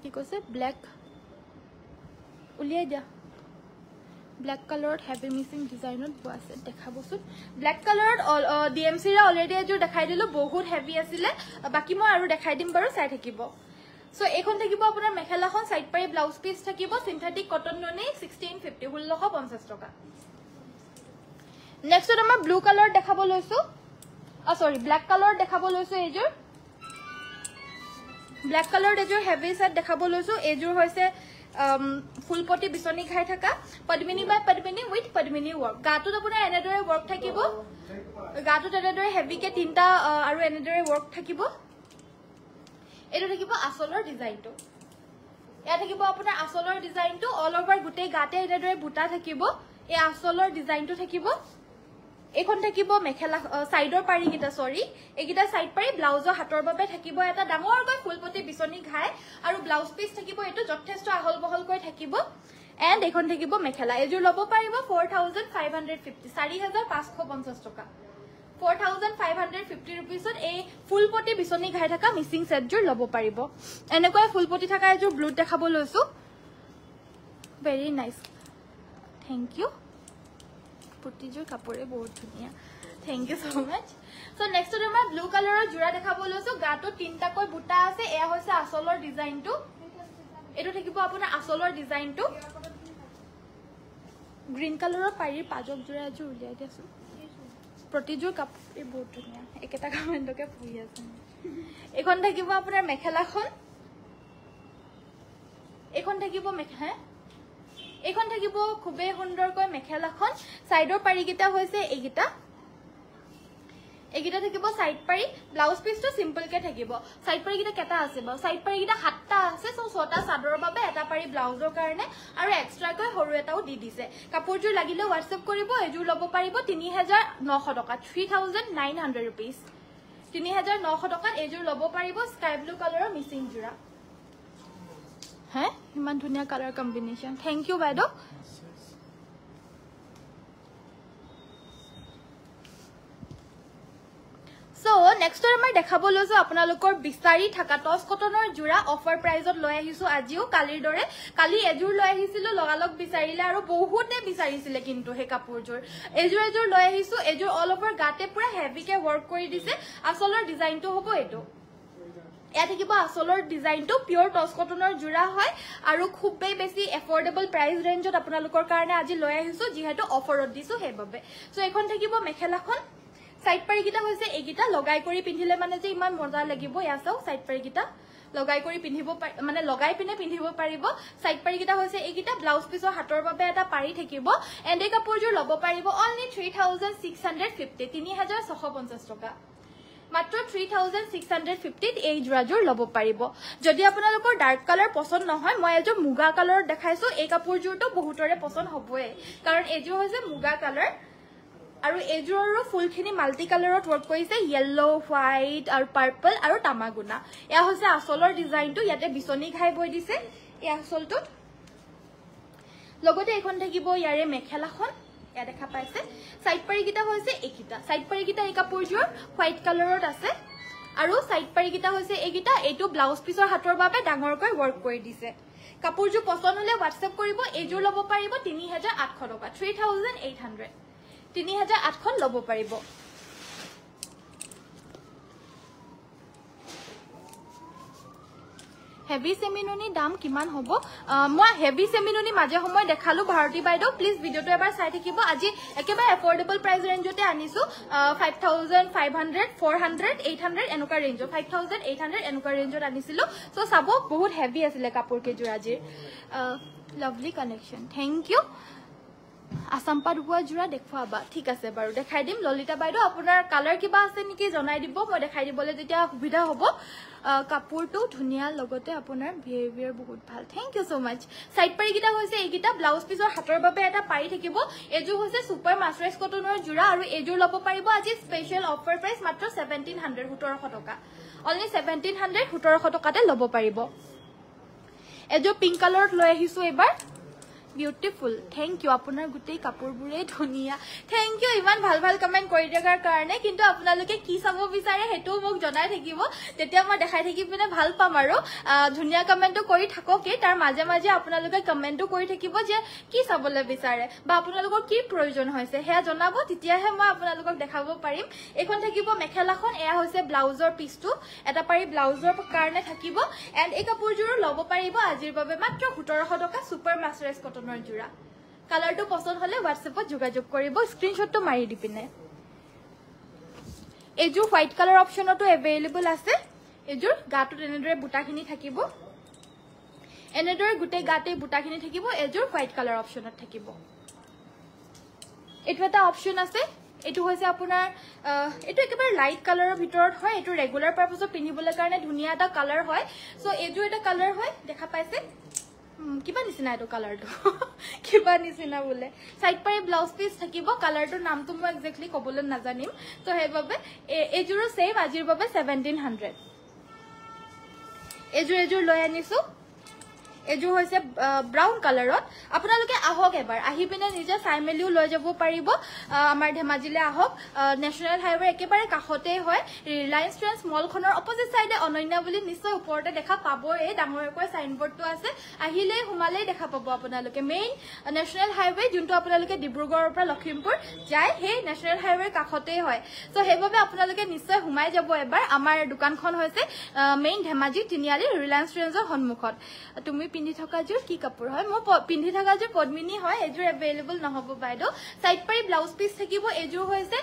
কি কৈছে ব্ল্যাক উলিয়াই দিয়া ব্ল্যাক কালাৰত হেভি মিসিং ডিজাইনত আছে দেখাবচোন ব্ল্যাক কালাৰত ডিএমসি ৰে অলৰেডি এযোৰ দেখাই দিলো বহুত হেভি আছিল বাকি মই আৰু দেখাই দিম বাৰু চাই থাকিব সো এখন থাকিব আপোনাৰ মেখেলাখন সাইড পাৰি ব্লাউজ পিস থাকিব সিনথেটিক কটন নুনি 1650 1650 টকা নেক্সট আমাৰ ব্লু কালাৰ দেখাব লৈছো সৰি ব্ল্যাক কালাৰ দেখাব লৈছো এযোৰ ব্ল্যাক কালাৰ এযোৰ হেভি সেট দেখাব লৈছো এযোৰ হৈছে ফুলপটি বিচনি খাই থাকা পদ্মিনী বাই পদ্মিনী উইথ পদ্মিনী ওয়ার্ক গাটো আপোনাৰ এনেদৰে ওয়াৰ্ক থাকিব গাটো এনেদৰে হেভি কে তিনটা আৰু এনেদৰে ওয়াৰ্ক থাকিব এটো থাকিব আসলৰ ডিজাইনটো এয়া থাকিব আপোনাৰ আসলৰ ডিজাইনটো অল ওভাৰ গুটে গাতে এনেদৰে বুটা থাকিব এই আসলৰ ডিজাইনটো থাকিব এখন থাকিব মেখেলা সাইডৰ পাৰি গিটা সৰি এগিটা সাইড পাৰি ব্লাউজৰ হাতৰ বাবে থাকিব এটা ডাঙৰকৈ ফুলপটি বিচনি ঘাই আৰু ব্লাউজ পিস থাকিব এটো যথেষ্ট আহল বহল কৈ থাকিব এন্ড এখন থাকিব মেখেলা এযোৰ ল'ব পাৰিব 4550 4550 টকা 4550 रुपीसত এই ফুলপটি বিচনি ঘাই থকা মিসিং সেটযোৰ ল'ব পাৰিব এনেকৈ ফুলপটি থকা এযোৰ ব্লু দেখাব লৈছো ভেৰি নাইস থ্যাংক ইউ পুটিজোৰ কাপোৰে বহুত ধুনিয়া thank you so mass so next আমাৰ ব্লু কালাৰৰ জোৰা দেখাব লৈছো গাটো তিনটা কৈ বুটা আছে এয়া হৈছে আসলৰ ডিজাইনটো এটো থাকিব আপোনাৰ আসলৰ ডিজাইনটো গ্ৰীন কালাৰৰ পাৰি পাজক জোৰা এযোৰ উলিয়াই দিছো প্ৰতিজোৰ কাপোৰে বহুত ধুনিয়া একেটা কমেন্টকে পঢ়ি আছে এখন থাকিব আপোনাৰ মেখেলাখন এখন থাকিব মেখেলা এখন থাকিব খুবে সুন্দৰকৈ মেখেলাখন সাইডৰ পাৰিকিটা হৈছে এইগিটা এগিটা থাকিব সাইড পাৰি ব্লাউজ পিসটো সিম্পল কে থাকিব সাইড পাৰিকিটা কেটা আছে বা সাইড পাৰিকিটা সাতটা আছে সো ছটা সাদৰৰ বাবে এটা পাৰি ব্লাউজৰ কাৰণে আৰু এক্সট্ৰা কৈ সৰু এটাও দি দিছে কাপোৰযোৰ লাগিলে WhatsApp কৰিব এযোৰ ল'ব পাৰিব 3900 টকা 3900 रुपीस 3900 টকাত এযোৰ ল'ব পাৰিব স্কাই ব্লু কালাৰৰ মিসিং জোৰা হে ইমান ধুনিয়া কালাৰ কম্বিনেশন থ্যাংক ইউ বাইদেউ সো নেক্সট নেক্সট আমাৰ দেখাব লৈছো আপোনালোকৰ বিচাৰি থকা টছ কটনৰ জোৰা অফাৰ প্ৰাইজত লৈ আহিছো আজিও কালিৰ দৰে কালি এজোৰ লৈ আহিছিলো লগালগ বিচাৰিলে আৰু বহুতে বিচাৰিছিলে কিন্তু হে কাপোৰজোৰ এজোৰ লৈ আহিছো এজোৰ অল ওভাৰ গাতে পুৰা হেভিকে ওয়াৰ্ক কৰি দিছে আসলৰ ডিজাইনটো হ'ব এটো এয়া থাকিব আসলৰ ডিজাইনটো পিওৰ টছ কটনৰ জোৰা হয় আৰু খুবেই বেছি এফৰ্ডেবল প্ৰাইস ৰেঞ্জত আপোনালোকৰ কাৰণে আজি লৈ আহিছো যিহেতু অফাৰত দিছো হেবাবে সো এখন থাকিব মেখেলাখন সাইড পাৰিকিটা হৈছে এগিটা লগাই কৰি পিন্ধিলে মানে যে ইমান মজা লাগিব ইয়া চাও সাইড পাৰিকিটা লগাই কৰি পিন্ধিব মানে লগাই পিনে পিন্ধিব পাৰিব সাইড পাৰিকিটা হৈছে এগিটা ব্লাউজ পিছৰ হাতৰ বাবে এটা পাৰি থাকিব এণ্ড এই কাপোৰজোৰ ল'ব পাৰিব অনলি 3650 3650 টকা মাত্ৰ 3650 এই জোৰাজোৰ ল'ব পাৰিব যদি আপোনালোকৰ ডাৰ্ক কালাৰ পছন্দ নহয় মই এজোৰ মুগা কালাৰত দেখাইছো এই কাপোৰজোৰটো বহুতৰে পছন্দ হ'বই কাৰণ এজোৰ হৈছে মুগা কালাৰ আৰু এজোৰৰো ফুলখিনি মাল্টি কালাৰত ওয়াৰ্ক কৰিছে ইয়েলো হোৱাইট আৰু পাৰ্পল আৰু তামাগুনা এয়া হৈছে আসলৰ ডিজাইনটো ইয়াতে বিচনী ঘাই বৈ দিছে এই আসলটোত লগতে এখন থাকিব ইয়াৰে মেখেলাখন এয়া দেখা পাইছে সাইড পাৰিকিটা হৈছে একিটা সাইড পাৰিকিটা এই কাপোৰজোৰ হোৱাইট কালাৰত আছে আৰু সাইড পাৰিকিটা হৈছে একিটা এইটো ব্লাউজ পিছৰ হাতৰ বাবে ডাঙৰকৈ ওয়াৰ্ক কৰি দিছে কাপোৰজোৰ পছন্দ হলে WhatsApp কৰিব এজোৰ ল'ব পাৰিব 3800 টকা 3800 3800 ল'ব পাৰিব হেভি সেমিনুনি দাম কিমান হ'ব মই হেভি সেমিনুনি মাঝে সময় দেখালো ভাৰতী বাইদেউ প্লিজ ভিডিওটো এবাৰ চাই থাকিব আজি একেবাৰে এফৰ্ডেবল প্ৰাইস ৰেঞ্জতে আনিছো 5500 400 800 এনেকুৱা ৰেঞ্জৰ 5800 এনেকুৱা ৰেঞ্জত আনিছিলো সো চাব বহুত হেভি আছিল কাপোৰ কেজোৰ আজিৰ লভলি কালেকশন থ্যাংক ইউ আসামপা দুৱা জোৰা দেখুৱাবা ঠিক আছে বাৰু দেখাই দিম ললিতা বাইদেউ আপোনাৰ কালাৰ কিবা আছে নেকি জনাই দিব মই দেখাই দিবলৈ যেতিয়া সুবিধা হ'ব কাপোৰটো ধুনিয়া লগতে আপোনাৰ বিহেভিয়াৰ বহুত ভাল thank you so mass side পাৰিকিটা হৈছে এইকিটা ব্লাউজ পিছৰ হাতৰ বাবে এটা পাৰি থাকিব এজোৰ হৈছে সুপাৰ মাছৰাইজ কটনৰ জোৰা আৰু এজোৰ ল'ব পাৰিব আজি স্পেশাল অফাৰ প্ৰাইস মাত্ৰ 1700 টকা অনলি 1700 টকাতে ল'ব পাৰিব এজোৰ পিংক কালাৰত লৈ আহিছো এবাৰ বিউটিফুল থ্যাংক ইউ আপোনাৰ গুটেই কাপোৰবোৰে ধুনিয়া থ্যাংক ইউ ইমান ভাল ভাল কমেন্ট কৰি দিয়াৰ কাৰণে কিন্তু আপোনালোকে কি চাব বিচাৰে হেতু মোক জনাই থাকিব তেতিয়া মই দেখাই থাকি পিনে ভাল পাম আৰু ধুনিয়া কমেন্টটো কৰি থাককে তাৰ মাজে মাজে আপোনালোকে কমেন্টটো কৰি থাকিব যে কি চাবলৈ বিচাৰে বা আপোনালোকৰ কি প্ৰয়োজন হৈছে হেয়া জনাব তেতিয়াহে মই আপোনালোকক দেখাব পাৰিম এখন থাকিব মেখেলাখন এয়া হৈছে ব্লাউজৰ পিছটো এটা পাৰি ব্লাউজৰ কাৰণে থাকিব এণ্ড এই কাপোৰজোৰ ল'ব পাৰিব আজিৰ বাবে মাত্ৰ 1700 টকা সুপাৰ মাছৰাইজ কটন জোৰা কালাৰটো পছন্দ হলে WhatsAppত যোগাযোগ কৰিব স্ক্ৰিনশ্বটটো মাৰি দি পিনে এজোৰ হোৱাইট কালাৰ অপচনটো এভেইলেবল আছে এজোৰ গাটো এনেদৰে বুটাখিনি থাকিব এনেদৰে গুটে গাতে বুটাখিনি থাকিব এজোৰ হোৱাইট কালাৰ অপচনত থাকিব এটো এটা অপচন আছে এটো হৈছে আপোনাৰ এটো একেবাৰে লাইট কালাৰৰ ভিতৰত হয় এটো ৰেগুলাৰ পাৰপাছত পিন্ধিবলৈ কাৰণে ধুনিয়া এটা কালাৰ হয় সো এজোৰ এটা কালাৰ হয় দেখা পাইছে কিবা নিচিনা এটো কালাৰটো কিবা নিচিনা বলে সাইড পাৰি ব্লাউজ পিস থাকিব কালাৰটোৰ নামটো মই এক্স্যাক্টলি কবলৈ নাজানিম তো হেবাবে এজোৰ সেম আজিৰ বাবে 1700 এজোৰ লৈ আনিছো এজোৰ হৈছে ব্ৰাউন কালাৰত আপোনালোকে আহক এবাৰ আহি পিনে নিজে চাই মেলিও লৈ যাব পাৰিব আমাৰ ধেমাজিলে আহক নেশনাল হাইৱে একেবাৰে কাষতে হয় ৰিলায়েন্স ট্ৰেন্ডছ মলখনৰ অপজিট সাইডে অনন্যা বুলি নিশ্চয় ওপৰতে দেখা পাব এই ডাঙৰকৈ সাইনবোৰ্ডটো আছে আহিলে হুমালে দেখা পাব আপোনালোকে মেইন নেশনাল হাইৱে যোনটো আপোনালোকে ডিব্ৰুগড়ৰ পৰা লখিমপুৰ যায় হে নেশনাল হাইৱেৰ কাষতে হয় সো হেবাবে আপোনালোকে নিশ্চয় হুমাই যাব এবাৰ আমাৰ দোকানখন হৈছে মেইন ধেমাজি তিনিআলি ৰিলায়েন্স ট্ৰেন্ডছৰ সন্মুখত তুমি পিন্ধি থকা জোৰ কি কাপোৰ হয় মই পিন্ধি থকা জোৰ পদ্মিনী হয় এজোৰ এভেইলেবল নহব বাইদেউ সাইড পাৰি ব্লাউজ পিস থাকিব এজোৰ হৈছে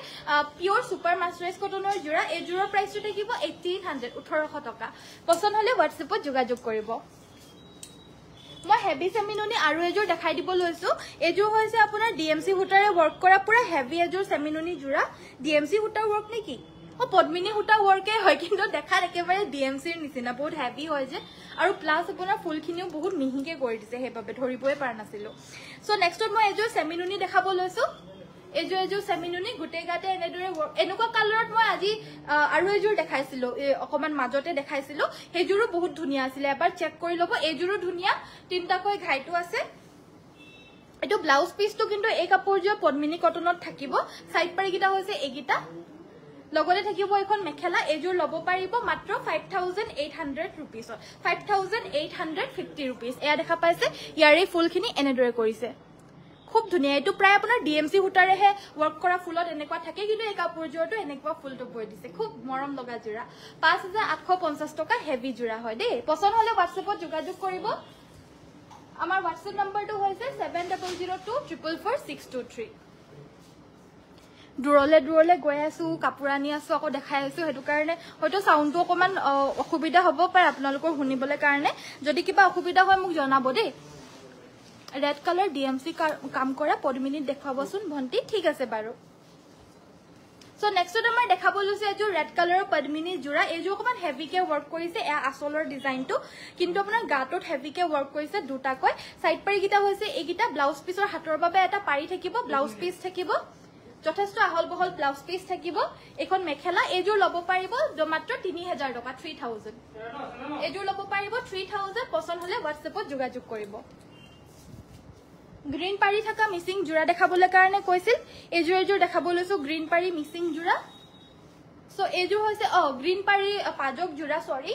পিওৰ সুপাৰ মাছৰাইজ কটনৰ জোৰা এজোৰৰ প্ৰাইসটো থাকিব 1800 টকা পছন্দ হলে WhatsAppত যোগাযোগ কৰিব মই হেভি সেমিনুনি আৰু এজোৰ দেখাই দিব লৈছো এজোৰ হৈছে আপোনাৰ DMC হুটাৰে ওয়াৰ্ক কৰা পুৰা হেভি এজোৰ সেমিনুনি জোৰা DMC হুটাৰ ওয়াৰ্ক নেকি ও পদ্মিনী হুটা ওয়াৰ্কে হয় কিন্তু দেখাত একেবাৰে DMCৰ নিচিনা বহুত হেভি হয় যে আৰু প্লাস আপোনাৰ ফুলখিনিও বহুত মিহিকে কৰি দিছে হেবাবে ধৰিবই পাৰা নাছিলো সো নেক্সটত মই এজোৰ সেমিনুনি দেখাব লৈছো এজোৰ সেমিনুনি গুটে গাতে এনেদৰে এনেকুৱা কালাৰত মই আজি আৰু এজোৰ দেখাইছিলো অকমান মাজতে দেখাইছিলো হেজোৰো বহুত ধুনিয়া আছিল এবাৰ চেক কৰি লব এজোৰো ধুনিয়া তিনটাকৈ ঘাইটো আছে এটো ব্লাউজ পিসটো কিন্তু এই কাপোৰজোৰ পদ্মিনী কটনত থাকিব সাইড পাৰিকিটা হৈছে এগিটা লগতে থাকিব এখন মেখেলা এজোৰ লব পাৰিব মাত্ৰ 5800 रुपीसত 5850 रुपीस এয়া দেখা পাইছে ইয়াৰে ফুলখিনি এনেদৰে কৰিছে খুব ধুনিয়া এটো প্ৰায় আপোনাৰ ডিএমসি হুটাৰেহে ওয়াৰ্ক কৰা ফুলত এনেকুৱা থাকে কিন্তু এই কাপোৰজোৰটো এনেকুৱা ফুলটো বৈ দিছে খুব মৰম লগা জোৰা 5850 টকা হেভি জোৰা হয় দেই পছন্দ হলে WhatsAppত যোগাযোগ কৰিব আমাৰ WhatsApp নম্বৰটো হৈছে 7002444623 দূৰলে গৈ আছো কাপোৰ আনি আছো আকৌ দেখাই আছো হেতু কাৰণে হয়তো সাউন্ডটো অকমান অসুবিধা হ'ব পাৰে আপোনালোকৰ শুনিবলৈ কাৰণে যদি কিবা অসুবিধা হয় মোক জনাব দেই ৰেড কালাৰ ডিএমসি কাম কৰা পদ্মিনীত দেখাবচোন ভন্টি ঠিক আছে বাৰু সো নেক্সট আমাৰ দেখাব লৈছে এজো ৰেড কালাৰৰ পদ্মিনী জোৰা এজো অকমান হেভিকে ওয়াৰ্ক কৰিছে এ আসলৰ ডিজাইনটো কিন্তু আপোনাৰ গাটোত হেভিকে ওয়াৰ্ক কৰিছে দুটাকৈ সাইড পাৰি গিটা হৈছে এগিটা ব্লাউজ পিছৰ হাতৰ বাবে এটা পাৰি থাকিব ব্লাউজ পিস থাকিব যথেষ্ট আহল বহল ব্লাউজ পিস থাকিব এখন মেখেলা এজোৰ লব পাৰিব মাত্ৰ 3000 টকা 3000 এজোৰ লব পাৰিব 3000 পছন্দ হলে WhatsAppত যোগাযোগ কৰিব গ্ৰীন পাৰি থকা মিসিং জোৰা দেখাবলৈ কাৰণে কৈছিল এজোৰ দেখাব লৈছো গ্ৰীন পাৰি মিসিং জোৰা সো এজোৰ হৈছে গ্ৰীন পাৰি পাজক জোৰা সৰি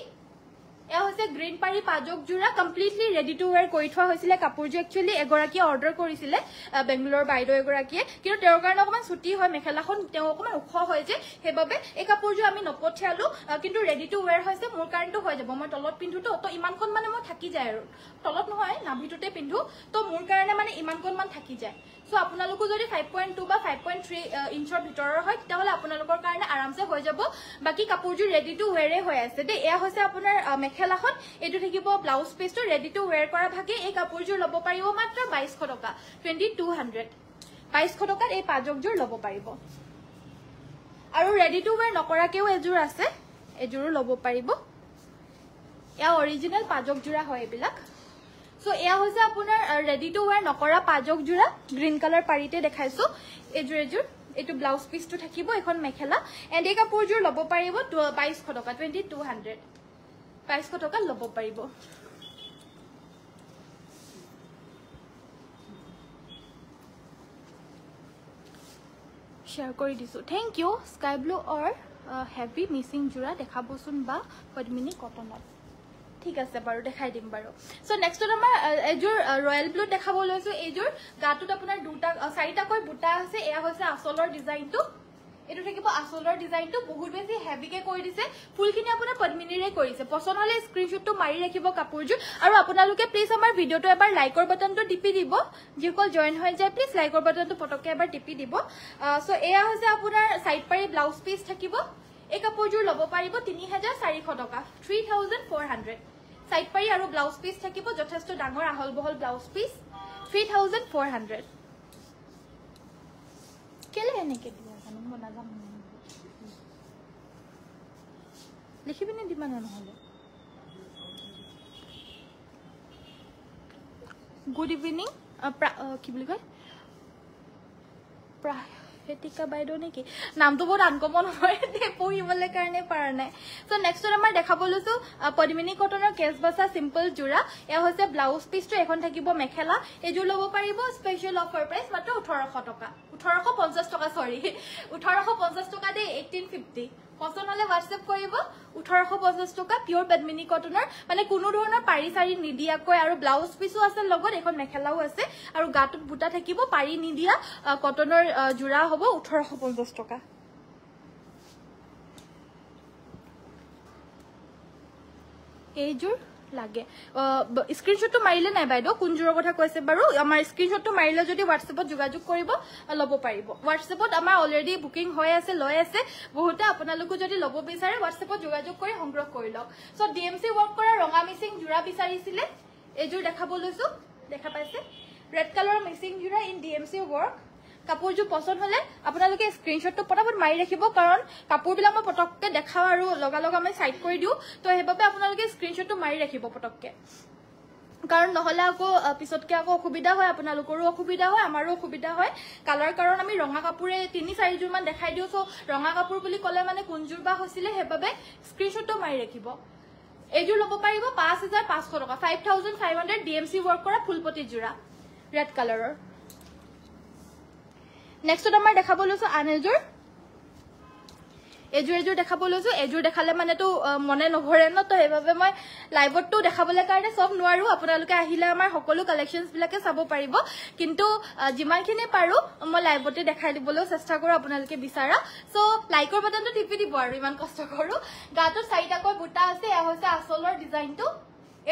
এয়া হৈছে গ্ৰীন পাৰি পাজক জোৰা কমপ্লিটলি ৰেডি টু ওয়্যাৰ কৰি থোৱা হৈছিলে কাপোৰজো একচুয়ালি এগৰাকী অৰ্ডাৰ কৰিছিলে বেংগলোৰৰ বাইদেউ এগৰাকীয়ে কিন্তু তেওঁৰ কাৰণে অকমান ছুটি হয় মেখেলাখন তেওঁ অকমান উখ হয় যে হেবাবে এই কাপোৰজো আমি নপঠিয়ালো কিন্তু ৰেডি টু ওয়্যাৰ হৈছে মোৰ কাৰণটো হৈ যাব মই তলত পিন্ধুটো তো ইমানখন মানে মই থাকি যায় আৰু তলত নহয় নাভিটোতে পিন্ধু তো মোৰ কাৰণে মানে ইমানখন মান থাকি যায় সো আপোনালোকো যদি 5.2 বা 5.3 ইঞ্চৰ ভিতৰৰ হয় তেতিয়াহলে আপোনালোকৰ কাৰণে আৰামছে হৈ যাব বাকি কাপোৰজো ৰেডি টু ওয়্যাৰ হৈ আছে দে এয়া হৈছে আপোনাৰ মেখেলাখন এটো থাকিব ব্লাউজ পিসটো ৰেডি টু ওয়্যাৰ কৰা ভাগে এই কাপোৰজোৰ লব পাৰিব মাত্ৰ 2200 টকা 2200 2200 টকাত এই পাজকজোৰ লব পাৰিব আৰু ৰেডি টু ওয়্যাৰ নকৰাকেও এজোৰ আছে এজোৰো লব পাৰিব এয়া অৰিজিনাল পাজক জোৰা হয় এবিলাক সো এয়া হৈছে আপোনাৰ ৰেডি টু ওয়্যাৰ নকৰা পাজক জোৰা গ্ৰীন কালাৰ পাৰিতে দেখাইছো এজোৰ এটো ব্লাউজ পিসটো থাকিব এখন মেখেলা এন্ড এই কাপোৰজোৰ লব পাৰিব 2200 টকা 2200 2200 টকা লব পাৰিব শেয়াৰ কৰি দিছো থ্যাংক ইউ স্কাই ব্লু অৰ হেভি মিসিং জোৰা দেখাবচোন বা পদ্মিনী কটনত ঠিক আছে বাৰু দেখাই দিম বাৰু সো নেক্সট আমাৰ এজোৰ ৰয়্যাল ব্লু দেখাব লৈছো এজোৰ গাটোত আপোনাৰ দুটা চাৰিটাকৈ বুটা আছে এয়া হৈছে আসলৰ ডিজাইনটো এটো থাকিব আসলৰ ডিজাইনটো বহুত বেছি হেভিকে কৰি দিছে ফুলখিনি আপোনাৰ পদ্মিনীৰে কৰিছে পছন্দ হলে স্ক্ৰিনশ্বটটো মাৰি ৰাখিব কাপোৰজোৰ আৰু আপোনালোকে প্লিজ আমাৰ ভিডিওটো এবাৰ লাইকৰ বাটনটো টিপি দিব যিকল জয়েন হৈ যায় প্লিজ লাইকৰ বাটনটো পটককে এবাৰ টিপি দিব সো এয়া হৈছে আপোনাৰ সাইড পাৰি ব্লাউজ পিস থাকিব এই কাপোৰজোৰ লব পাৰিব 3400 টকা 3400 সাইড পাৰি আৰু ব্লাউজ পিস থাকিব যথেষ্ট ডাঙৰ আহল বহল ব্লাউজ পিস 3400 কেলে এনেকে দিয়া জানো মই নাজানো লিখিবিনে দিবা না নহলে গুড ইভিনিং কি বুলি কয় হেতিকা বাইদেউ নেকি নামটো বহুত আনকমন হয় পঢ়িবলৈ কাৰণে পাৰা নাই সো নেক্সট আমাৰ দেখাব লৈছো পদ্মিনী কটনৰ কেছ বাছা সিম্পল জোৰা এয়া হৈছে ব্লাউজ পিসটো এখন থাকিব মেখেলা এজোৰ লব পাৰিব স্পেশাল অফাৰ প্ৰাইস মাত্ৰ 1800 টকা 1850 টকা সৰি 1850 টকা দে 1850 পছন্দ হলে WhatsApp কৰিব 1850 টকা পিওৰ পদ্মিনী কটনৰ মানে কোনো ধৰণৰ পাৰি সাৰি নিদিয়াকৈ আৰু ব্লাউজ পিসও আছে লগত এখন মেখেলাও আছে আৰু গাটোত বুটা থাকিব পাৰি নিদিয়া কটনৰ জোৰা হ'ব 1850 টকা এইজোৰ লাগে স্ক্ৰিনশটটো মাৰিলে নাই বাইদেউ কোনজোৰৰ কথা কৈছে বাৰু আমাৰ স্ক্ৰিনশটটো মাৰিলে যদি WhatsAppত যোগাযোগ কৰিব লব পাৰিব WhatsAppত আমাৰ অলৰেডি বুকিং হৈ আছে লৈ আছে বহুতে আপোনালোক যদি লব বিচাৰে WhatsAppত যোগাযোগ কৰি সংগ্ৰহ কৰি লওক সো ডিএমসি ওয়াৰ্ক কৰা ৰঙা মিসিং জোৰা বিচাৰিছিলে এজোৰ দেখাব লৈছো দেখা পাইছে ৰেড কালাৰৰ মিসিং জোৰা ইন ডিএমসি ওয়াৰ্ক কাপোৰজো পছন্দ হলে আপোনালোকে স্ক্ৰিনশটটো পটাপট মাৰি ৰাখিব কাৰণ কাপোৰবিলাক মই পটককে দেখাও আৰু লগা লগা মই সাইড কৰি দিও তো হেবাবে আপোনালোকে স্ক্ৰিনশটটো মাৰি ৰাখিব পটককে কাৰণ নহলে আকৌ পিছতকে আকৌ অসুবিধা হয় আপোনালোকৰো অসুবিধা হয় আমাৰো অসুবিধা হয় কালাৰ কাৰণ আমি ৰঙা কাপোৰে 3-4 জোৰ মান দেখাই দিও সো ৰঙা কাপোৰ বুলি কলে মানে কোনজোৰ বা হৈছিলে হেবাবে স্ক্ৰিনশটটো মাৰি ৰাখিব এজোৰ লব পাৰিব 5500 টকা 5500 ডিএমসি ওয়াৰ্ক কৰা ফুলপতি জোৰা ৰেড কালাৰৰ নেক্সট আমাৰ দেখাব লৈছো আনেজোৰ এজোৰ দেখাব লৈছো এজোৰ দেখালে মানে তো মনে নভৰে ন তো সেইভাবে মই লাইভত তো দেখাবলৈ কাৰণে সব নোৱাৰো আপোনালোকে আহিলে আমাৰ সকলো কালেকশনছ বিলাকে চাব পাৰিব কিন্তু যিমানখিনি পাৰো মই লাইভতে দেখাই দিবলৈ চেষ্টা কৰো আপোনালোকে বিচাৰা সো লাইকৰ বাটনটো টিপি দিব আৰু ইমান কষ্ট কৰো গাটো চাৰিটাকৈ বুটা আছে এয়া হৈছে আচলৰ ডিজাইনটো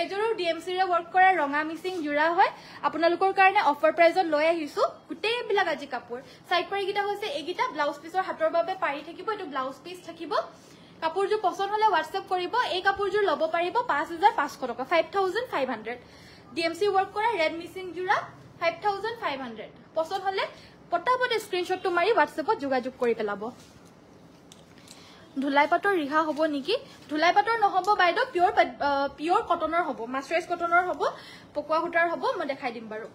এজোৰো ডিএমসি ৰে ওয়াৰ্ক কৰা ৰঙা মিসিং জোৰা হয় আপোনালোকৰ কাৰণে অফাৰ প্ৰাইজত লৈ আহিছো গুটেই বিলাক আজি কাপোৰ সাইড পাৰি গিটা হৈছে এগিটা ব্লাউজ পিসৰ হাতৰ বাবে পাৰি থাকিব এটো ব্লাউজ পিস থাকিব কাপোৰজোৰ পছন্দ হলে WhatsApp কৰিব এই কাপোৰজোৰ ল'ব পাৰিব 5500 টকা 5500 ডিএমসি ওয়াৰ্ক কৰা ৰেড মিসিং জোৰা 5500 পছন্দ হলে পটাপট স্ক্ৰিনশ্বটটো মাৰি WhatsAppত যোগাযোগ কৰি পেলাব ধুলাই পাটৰ ৰিহা হ'ব নেকি ধুলাই পাটৰ নহব বাইদো পিওৰ কটনৰ হ'ব মাস্টাৰাইজ কটনৰ হ'ব পকুৱা হুটাৰ হ'ব মই দেখাই দিম বাৰু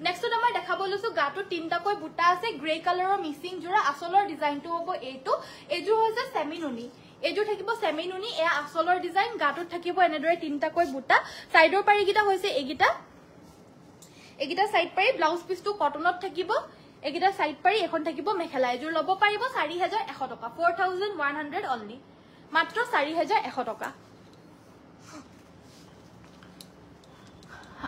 নেক্সট আমাৰ দেখাব লৈছো গাটো তিনটাকৈ বুটা আছে গ্ৰে কালাৰৰ মিসিং জোৰা আচলৰ ডিজাইনটো হ'ব এইটো এজু হৈছে সেমিনুনি এজু থাকিব সেমিনুনি এয়া আচলৰ ডিজাইন গাটো থাকিব এনেদৰে তিনটাকৈ বুটা সাইডৰ পাৰি গিটা হৈছে এগিটা সাইড পাৰি ব্লাউজ পিসটো কটনত থাকিব এগিটা সাইড পাৰি এখন থাকিব মেখেলা এজোৰ ল'ব পাৰিব 4100 টকা 4100 অনলি মাত্ৰ 4100 টকা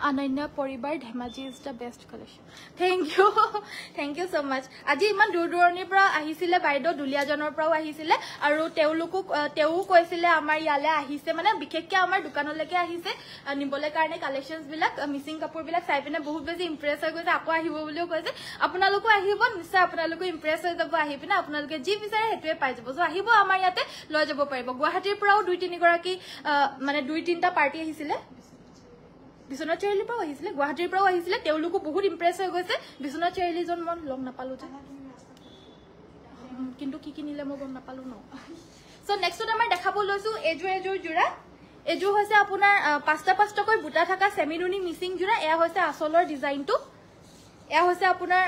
Ananya Poribar Dhemaji is the best collection. Thank you so much. আজি ইমান দূৰ দূৰণিৰ পৰা আহিছিলে বাইদো দুলিয়াজনৰ পৰাও আহিছিলে আৰু তেও কৈছিলে আমাৰ ইয়ালে আহিছে মানে বিশেষকৈ আমাৰ দোকানলৈকে আহিছে নিবলে কাৰণে কালেকশনছ বিলাক মিসিং কাপোৰ বিলাক চাই পিনে বহুত বেছি ইমপ্ৰেছ হৈ গৈছে আকৌ আহিব বুলিও কৈছে আপোনালোকো আহিব নিশ্চয় আপোনালোকো ইমপ্ৰেছ হৈ যাব আহি পিনে আপোনালোকে যি বিচাৰে হেতুৱে পাই যাব সো আহিব আমাৰ ইয়াতে লৈ যাব পাৰিব গুৱাহাটীৰ পৰাও 2-3 গৰাকী মানে 2-3টা পাৰ্টি আহিছিলে বিশ্বনাথ চাৰিআলিৰ পৰা আহিছিলে গুৱাহাটীৰ পৰাও আহিছিলে তেওঁলোকো বহুত ইমপ্ৰেছ হৈ গৈছে বিশ্বনাথ চাৰিআলিজন মন লগ নাপালো কিন্তু কি নিলে মই গম নাপালো ন সো নেক্সট আমাৰ দেখাব লৈছো এজোৰ জোৰা এজোৰ হৈছে আপোনাৰ 5টা বুটা থকা সেমিনুনি মিসিং জোৰা এয়া হৈছে আচলৰ ডিজাইনটো এয়া হৈছে আপোনাৰ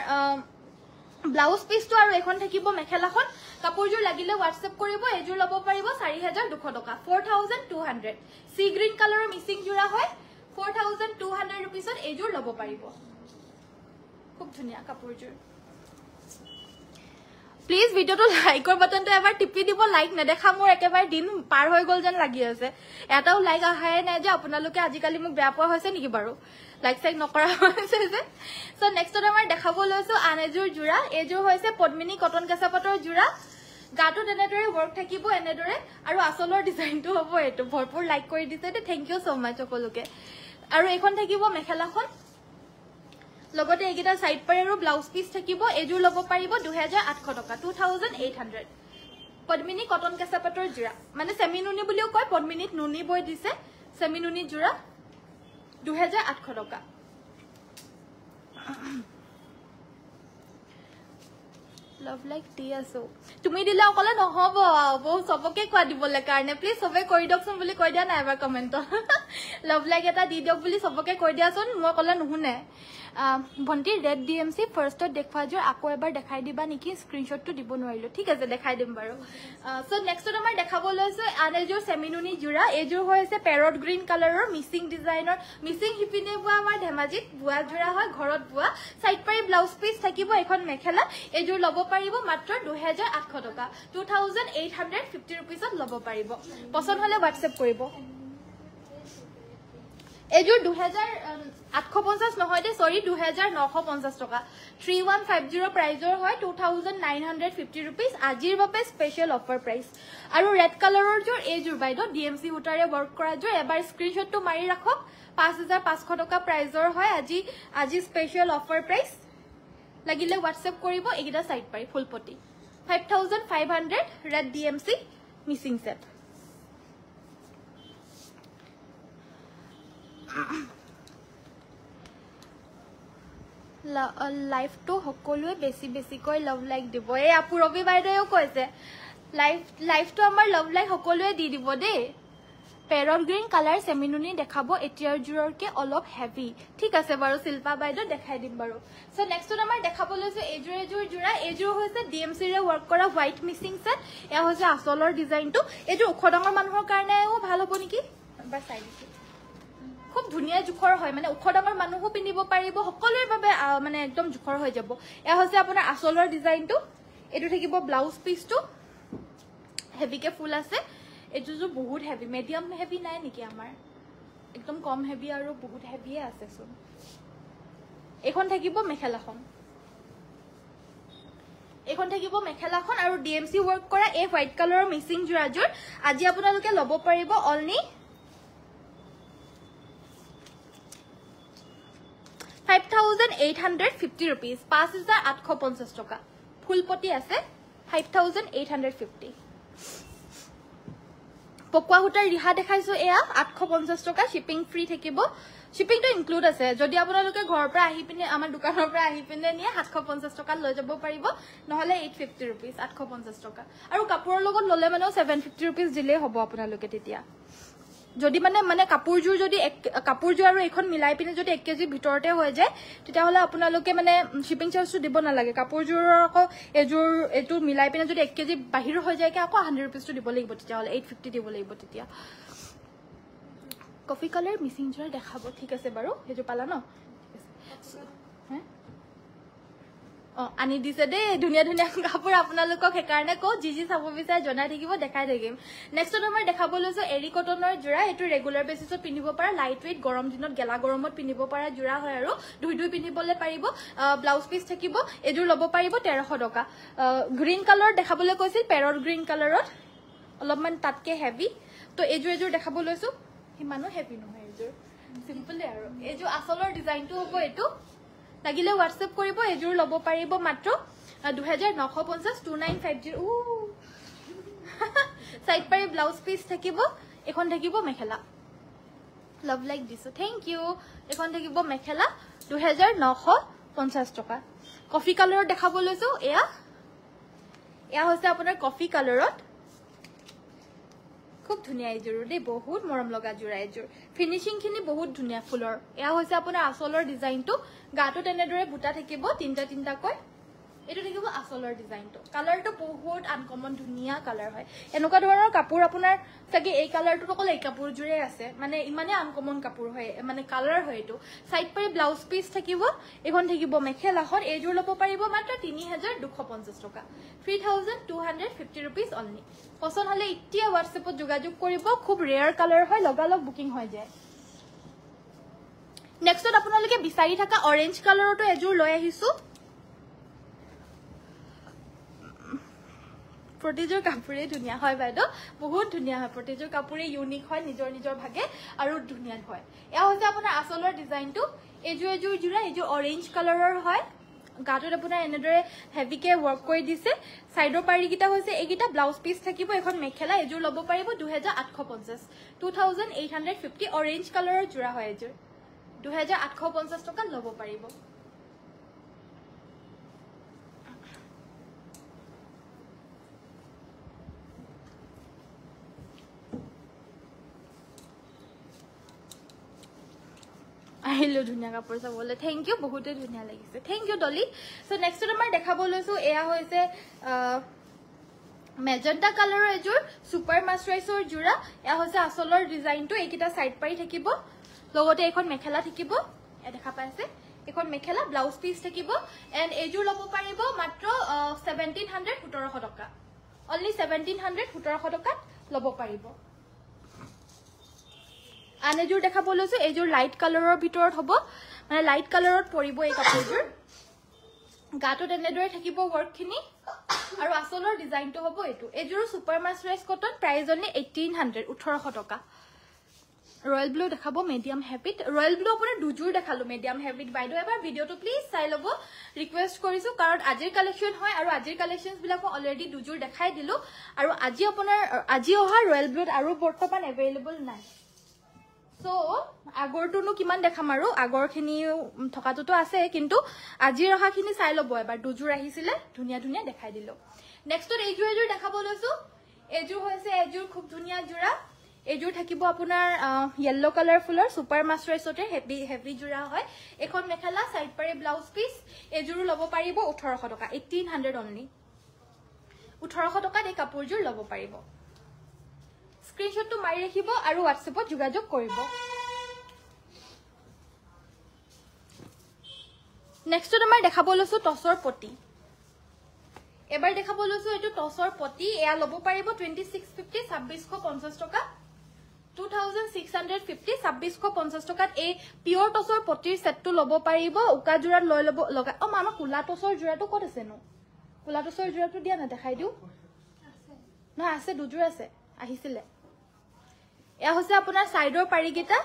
ব্লাউজ পিসটো আৰু এখন থাকিব মেখেলাখন কাপোৰজোৰ লাগিলে WhatsApp কৰিব এজোৰ ল'ব পাৰিব 4200 টকা 4200 সি গ্ৰীন কালাৰৰ মিসিং জোৰা হয় 4200 rupees এজোৰ ল'ব পাৰিব খুব ধুনিয়া কাপোৰজোৰ প্লিজ ভিডিওটো লাইকৰ বাটনটো এবাৰ টিপি দিব লাইক নেদেখা মোৰ একেবাৰে দিন পাৰ হৈ গল যেন লাগি আছে এটাও লাইক আহাই নাই যে আপোনালোকে আজিকালি মোক বেয়া পোৱা হৈছে নেকি বাৰু লাইক চাইক নকৰা হৈছে যে সো নেক্সট আমাৰ দেখাব লৈছো আনেজোৰ জোৰা এজোৰ হৈছে পদ্মিনী কটন কেঁচাপাতৰ জোৰা গাটো তেনেদৰে ওয়াৰ্ক থাকিব এনেদৰে আৰু আচলৰ ডিজাইনটো হ'ব এটো ভৰপুৰ লাইক কৰি দিছে তে থ্যাংক ইউ সো মাচ সকলোকে আৰু এখন থাকিব মেখেলাখন লগতে এগিটা সাইড পাৰি আৰু ব্লাউজ পিস থাকিব এজোৰ ল'ব পাৰিব 2800 টকা 2800 পদ্মিনী কটন কেঁচাপাতৰ জোৰা মানে সেমিনুনি বুলিও কয় পদ্মিনীত নুনি বৈ দিছে সেমিনুনি জোৰা 2800 টকা লভ লাইক দি আছো তুমি দিলে অকলে নহব বহু সবকে কোৱা দিবলে কাৰণে প্লিজ সবে কৰি দিয়কচোন বুলি কৈ দিয়া নাই এবাৰ কমেন্টত লভ লাইক এটা দি দিয়ক বুলি সবকে কৈ দিয়াচোন মই অকলে নুশুনে ভন্টি ৰেড ডিএমসি ফাৰ্ষ্টত দেখুৱা যোৰ আকৌ এবাৰ দেখাই দিবা নেকি স্ক্ৰিনশ্বটটো দিব নোৱাৰিলো ঠিক আছে দেখাই দিম বাৰু সো নেক্সট আমাৰ দেখাব লৈছে আনেজোৰ সেমিনুনি জোৰা এজোৰ হৈছে প্যাৰট গ্ৰীন কালাৰৰ মিসিং ডিজাইনৰ মিসিং হিপিনে বুৱা আমাৰ ধেমাজিত বুৱা জোৰা হয় ঘৰত বুৱা সাইড পাৰি ব্লাউজ পিস থাকিব এখন মেখেলা এজোৰ ল'ব পাৰিব মাত্ৰ 2800 টকা 2850 rupees ল'ব পাৰিব পছন্দ হলে WhatsApp কৰিব এজোৰ 2850 নহয় দে সৰি 2950 টকা 3150 প্ৰাইজৰ হয় 2950 rupees আজিৰ বাবে স্পেশাল অফাৰ প্ৰাইস আৰু ৰেড কালাৰৰ জোৰ এজোৰ বাইদো ডিএমসি হুটাৰে ওয়াৰ্ক কৰা জোৰ এবাৰ স্ক্ৰিনশ্বটটো মাৰি ৰাখক 5500 টকা প্ৰাইজৰ হয় আজি স্পেশাল অফাৰ প্ৰাইস লাগিলে WhatsApp কৰিব এগিটা সাইড পাৰি ফুলপটি 5500 red DMC missing set life তো সকলোৱে বেছি কৈ লভ লাইক দিব এই আপুৰবি বাইদেও কৈছে লাইফ তো আমাৰ লভ লাইক সকলোৱে দি দিব দেই প্যাৰট গ্ৰীন কালাৰ সেমিনুনি দেখাব এতিয়াৰ জোৰৰকে অলপ হেভি ঠিক আছে বাৰু শিল্পা বাইদেউ দেখাই দিম বাৰু সো নেক্সট আমাৰ দেখাব লৈছো এজোৰ জোৰা এজোৰ হৈছে ডিএমসি ৰে ওয়াৰ্ক কৰা হোৱাইট মিসিং সেট এয়া হৈছে আচলৰ ডিজাইনটো এজোৰ ওখ ডাঙৰ মানুহৰ কাৰণেও ভাল হ'ব নেকি এবাৰ চাই দিছো খুব ধুনিয়া জুখৰ হয় মানে ওখ ডাঙৰ মানুহও পিন্ধিব পাৰিব সকলোৰ বাবে মানে একদম জুখৰ হৈ যাব এয়া হৈছে আপোনাৰ আচলৰ ডিজাইনটো এটো থাকিব ব্লাউজ পিসটো হেভিকে ফুল আছে এটো যে বহুত হেভি মিডিয়াম হেভি নাই নেকি আমাৰ একদম কম হেভি আৰু বহুত হেভিয়ে আছে সো এখন থাকিব মেখেলাখন এখন থাকিব মেখেলাখন আৰু ডিএমসি ওয়াৰ্ক কৰা এই হোয়াইট কালাৰৰ মিসিং জোৰাজোৰ আজি আপোনালোকে লব পাৰিব অনলি 5850 rupees 5850 টকা ফুলপটি আছে 5850 পকুৱা হুটাৰ ৰিহা দেখাইছো এয়া 850 টকা শিপিং ফ্ৰী থাকিব শিপিং তো ইনক্লুড আছে যদি আপোনালোকে ঘৰৰ পৰা আহি পিনে আমাৰ দোকানৰ পৰা আহি পিনে নিয়ে 750 টকা লৈ যাব পাৰিব নহলে 850 rupees 850 টকা আৰু কাপোৰৰ লগত ললে মানে 750 rupees দিলে হ'ব আপোনালোকে তেতিয়া যদি মানে কাপোৰজোৰ যদি কাপোৰজোৰ আৰু এখন মিলাই পিনে যদি 1 কেজি ভিতৰতে হৈ যায় তেতিয়া হলে আপোনালোকে মানে শিপিং চাৰ্জটো দিব নালাগে কাপোৰজোৰৰ আকৌ এটো মিলাই পিনে যদি 1 কেজি বাহিৰ হৈ যায় আকৌ 100 rupees টো দিব লাগিব তেতিয়া হলে 850 দিব লাগিব তেতিয়া কফি কালাৰ মিসিং জোৰ দেখাব ঠিক আছে বাৰু হেজো পালা ন হে আনি দিছে দে ধুনিয়া ধুনিয়া কাপোৰ আপোনালোকক হেকাৰণে কো জিজি চাব বিচাৰে জনাই থাকিব দেখাই থাকিম নেক্সট আমাৰ দেখাব লৈছো এৰি কটনৰ জোৰা এটো ৰেগুলাৰ বেসিছত পিনিব পাৰা লাইট ওয়েট গৰম দিনত গেলা গৰমত পিনিব পাৰা জোৰা হয় আৰু দুই পিনিবলে পাৰিব ব্লাউজ পিস থাকিব এজোৰ লব পাৰিব 1300 টকা গ্ৰীন কালাৰ দেখাবলৈ কৈছিল পেৰট গ্ৰীন কালাৰত অলপমান তাতকে হেভি তো এজোৰ দেখাব লৈছো হিমানো হেভি নহয় এজোৰ সিম্পল আৰু এজোৰ আসলৰ ডিজাইনটো হ'ব এটো লাগিলে WhatsApp কৰিব এজোৰ লব পাৰিব মাত্ৰ 2950 2950 সাইড পাৰি ব্লাউজ পিস থাকিব এখন থাকিব মেখেলা লাভ লাইক দিছো থ্যাংক ইউ এখন থাকিব মেখেলা 2950 টকা কফি কালাৰত দেখাব লৈছো এয়া হৈছে আপোনাৰ কফি কালাৰত খুব ধুনিয়া এজোৰ দে বহুত মৰম লগা জোৰা এজোৰ ফিনিশিং খিনি বহুত ধুনিয়া ফুলৰ এয়া হৈছে আপোনাৰ আসলৰ ডিজাইনটো গাটো তেনেদৰে বুটা থাকিব তিনটা কয় এটো থাকিব আসলৰ ডিজাইনটো কালাৰটো বহুত আনকমন ধুনিয়া কালাৰ হয় এনেকুৱা ধৰণৰ কাপোৰ আপোনাৰ সাকি এই কালাৰটো অকল এই কাপোৰ জুৰে আছে মানে ইমানে আনকমন কাপোৰ হয় মানে কালাৰ হয় এটো সাইড পাৰি ব্লাউজ পিস থাকিব এখন থাকিব মেখেলাখন এজোৰ লব পাৰিব মাত্ৰ 3250 টকা 3250 rupees only পছন্দ হলে এতিয়া WhatsAppত যোগাযোগ কৰিব খুব ৰেয়াৰ কালাৰ হয় লগালগ বুকিং হৈ যায় নেক্সটত আপোনালোকে বিচাৰি থকা অৰেঞ্জ কালাৰটো এজোৰ লৈ আহিছো প্ৰতিজোৰ কাপোৰে ধুনিয়া হয় বাইদো বহুত ধুনিয়া হয় প্ৰতিজোৰ কাপোৰে ইউনিক হয় নিজৰ ভাগে আৰু ধুনিয়া হয় এয়া হৈছে আপোনাৰ আসলৰ ডিজাইনটো এজোৰ জোৰা এজোৰ অৰেঞ্জ কালাৰৰ হয় গাটোত আপোনাৰ এনেদৰে হেভিকে ওয়াৰ্ক কৰি দিছে সাইডৰ পাৰি কিটা হৈছে এগিটা ব্লাউজ পিস থাকিব এখন মেখেলা এজোৰ লব পাৰিব 2850 2850 অৰেঞ্জ কালাৰৰ জোৰা হয় এজোৰ 2850 টকা লব পাৰিব আহিলো ধুনিয়া কাপোৰ চাবলে থ্যাংক ইউ বহুতে ধুনিয়া লাগিছে thank you Dolly so next আমাৰ দেখাব লৈছো এয়া হৈছে মেজেন্টা কালাৰৰ এজোৰ সুপাৰ মাস্টাৰাইজৰ জোৰা এয়া হৈছে আসলৰ ডিজাইনটো এইকিটা সাইড পাৰি থাকিব লগতে এখন মেখেলা থাকিব এ দেখা পাইছে এখন মেখেলা ব্লাউজ পিস থাকিব এন্ড এজোৰ লব পাৰিব মাত্ৰ 1700 টকা অনলি 1700 টকাত লব পাৰিব আনেজোৰ দেখাব লৈছো এজোৰ লাইট কালাৰৰ ভিতৰত হ'ব মানে লাইট কালাৰত পৰিব এই কাপোৰজোৰ গাটো তেনেদৰে থাকিব ওয়াৰ্ক খিনি আৰু আসলৰ ডিজাইনটো হ'ব এটো এজোৰ সুপাৰ মাস্টাৰাইজ কটন প্ৰাইস অনলি 1800 টকা ৰয়েল ব্লু দেখাবো মিডিয়াম হেভিত ৰয়েল ব্লু আপোনাৰ দুজোৰ দেখালো মিডিয়াম হেভিত বাইদো এবাৰ ভিডিওটো প্লিজ চাই লব ৰিকুৱেষ্ট কৰিছো কাৰণ আজিৰ কালেকচন হয় আৰু আজিৰ কালেকচনস বিলাকো অলৰেডি দুজোৰ দেখাই দিলো আৰু আজি অহা ৰয়েল ব্লুত আৰু বৰ্তমান এভেইলেবল নাই সো আগৰটোনো কিমান দেখাম আৰু আগৰখিনি থকাটোতো আছে কিন্তু আজি ৰহাখিনি চাই লব এবাৰ দুজোৰ আহিছিলে ধুনিয়া দেখাই দিলো নেক্সটত এজোৰ দেখাব লৈছো এজোৰ হৈছে এজোৰ খুব ধুনিয়া জোৰা এজোৰ থাকিব আপোনাৰ ইয়েলো কালাৰ ফুলৰ সুপাৰ মাস্টাৰাইজতে হেভি জোৰা হয় এখন মেখেলা সাইড পাৰি ব্লাউজ পিস এজোৰ লব পাৰিব 1800 টকা 1800 অনলি 1800 টকাত এই কাপোৰজোৰ লব পাৰিব স্ক্ৰিনশটটো মাৰি ৰাখিব আৰু WhatsAppত যোগাযোগ কৰিব নেক্সটত আমাৰ দেখাব লৈছো টছৰ পটি এবাৰ দেখাব লৈছো এটো টসৰ পটি এয়া লব পাৰিব 2650 2650 টকা 2650 2650 টকাত এই পিওৰ টসৰ পটিৰ সেটটো লব পাৰিব উকা জোৰাত লৈ লব লগা অ মামা কুলা টসৰ জোৰাটো কত আছে নো কুলা টসৰ জোৰাটো দিয়া না দেখাই দিও আছে না আছে দুজোৰ আছে আহিছিলে এয়া হৈছে আপোনাৰ সাইডৰ পাৰিগিটা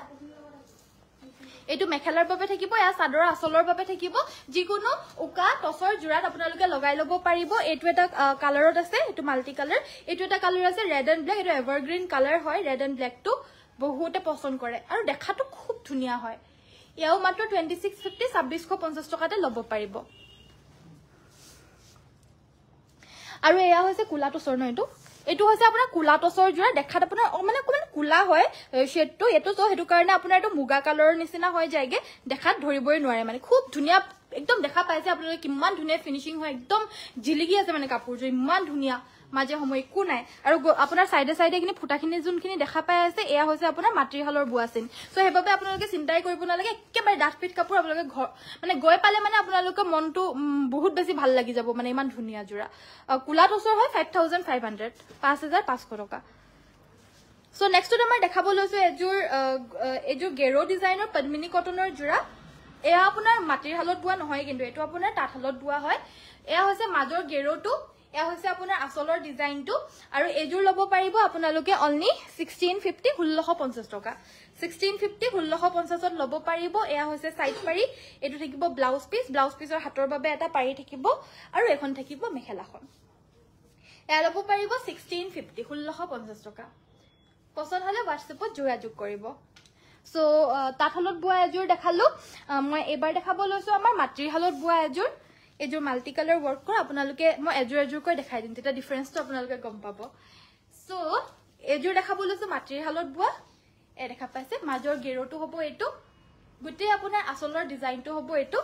এটো মেখেলাৰ বাবে থাকিব এয়া সাদৰ আসলৰ বাবে থাকিব যিকোনো উকা টসৰ জোৰাত আপোনালোকে লগাই লব পাৰিব এটো এটা কালাৰত আছে এটো মাল্টি কালাৰ এটো এটা কালাৰ আছে ৰেড এন্ড ব্ল্যাক এটো এভাৰগ্ৰীন কালাৰ হয় ৰেড এন্ড ব্ল্যাক টু বহুতে পছন্দ কৰে আৰু দেখাটো খুব ধুনিয়া হয় ইয়াও মাত্ৰ 2650 2650 টকাতে লব পাৰিব আৰু এয়া হৈছে কুলা টসৰ ন এটো হৈছে আপোনাৰ কুলা টসৰ জোৰা দেখাত আপোনাৰ মানে অকমান কুলা হয় শেডটো এটো তো হেতু কাৰণে আপোনাৰ এটো মুগা কালাৰৰ নিচিনা হৈ যায়গে দেখাত ধৰিবই নোৱাৰে মানে খুব ধুনিয়া একদম দেখা পাইছে আপোনালোকে কিমান ধুনিয়া ফিনিশিং হয় একদম জিলিগি আছে মানে কাপোৰটো ইমান ধুনিয়া মাঝে সময় একো নাই আৰু আপোনাৰ সাইডে সাইডে কিনি ফুটাখিনি যোনখিনি দেখা পাই আছে এয়া হৈছে আপোনাৰ মাটিৰ হালৰ বুৱা চিন সো হেবাবে আপোনালোকে চিন্তাই কৰিব নালাগে একেবাৰে ডাঠপিট কাপোৰ আপোনালোকে ঘৰ মানে গৈ পালে মানে আপোনালোকৰ মনটো বহুত বেছি ভাল লাগি যাব মানে ইমান ধুনিয়া জোৰা কুলা টসৰ হয় 5500 5500 টকা সো নেক্সট আমাৰ দেখাব লৈছো এজোৰ গেৰো ডিজাইনৰ পদ্মিনী কটনৰ জোৰা এয়া আপোনাৰ মাটিৰ হালত বুৱা নহয় কিন্তু এটো আপোনাৰ তাঁত হালত বুৱা হয় এয়া হৈছে মাজৰ গেৰোটো এয়া হৈছে আপোনাৰ আসলৰ ডিজাইনটো আৰু এজোৰ লব পাৰিব আপোনালোকে অনলি 1650 1650 টকা 1650 1650 ত লব পাৰিব এয়া হৈছে সাইড পাৰি এটো থাকিব ব্লাউজ পিছৰ হাতৰ বাবে এটা পাৰি থাকিব আৰু এখন থাকিব মেখেলাখন এয়া লব পাৰিব 1650 1650 টকা পছন্দ হলে WhatsAppত যোগাযোগ কৰিব সো তাঁতশালত বুৱা এজোৰ দেখালো মই এবাৰ দেখাব লৈছো আমাৰ মাটিৰ হালত বুৱা এজোৰ মাল্টি কালাৰ ওয়াৰ্ক কৰা আপোনালোকে মই এজোৰ কৈ দেখাই দিম তেটা ডিফাৰেন্সটো আপোনালোকে গম পাব সো এজোৰ দেখাব লৈছো মাটিৰ হালত বুৱা এ দেখা পাইছে মাজৰ গেৰোটো হ'ব এটো গুটে আপোনাৰ আসলৰ ডিজাইনটো হ'ব এটো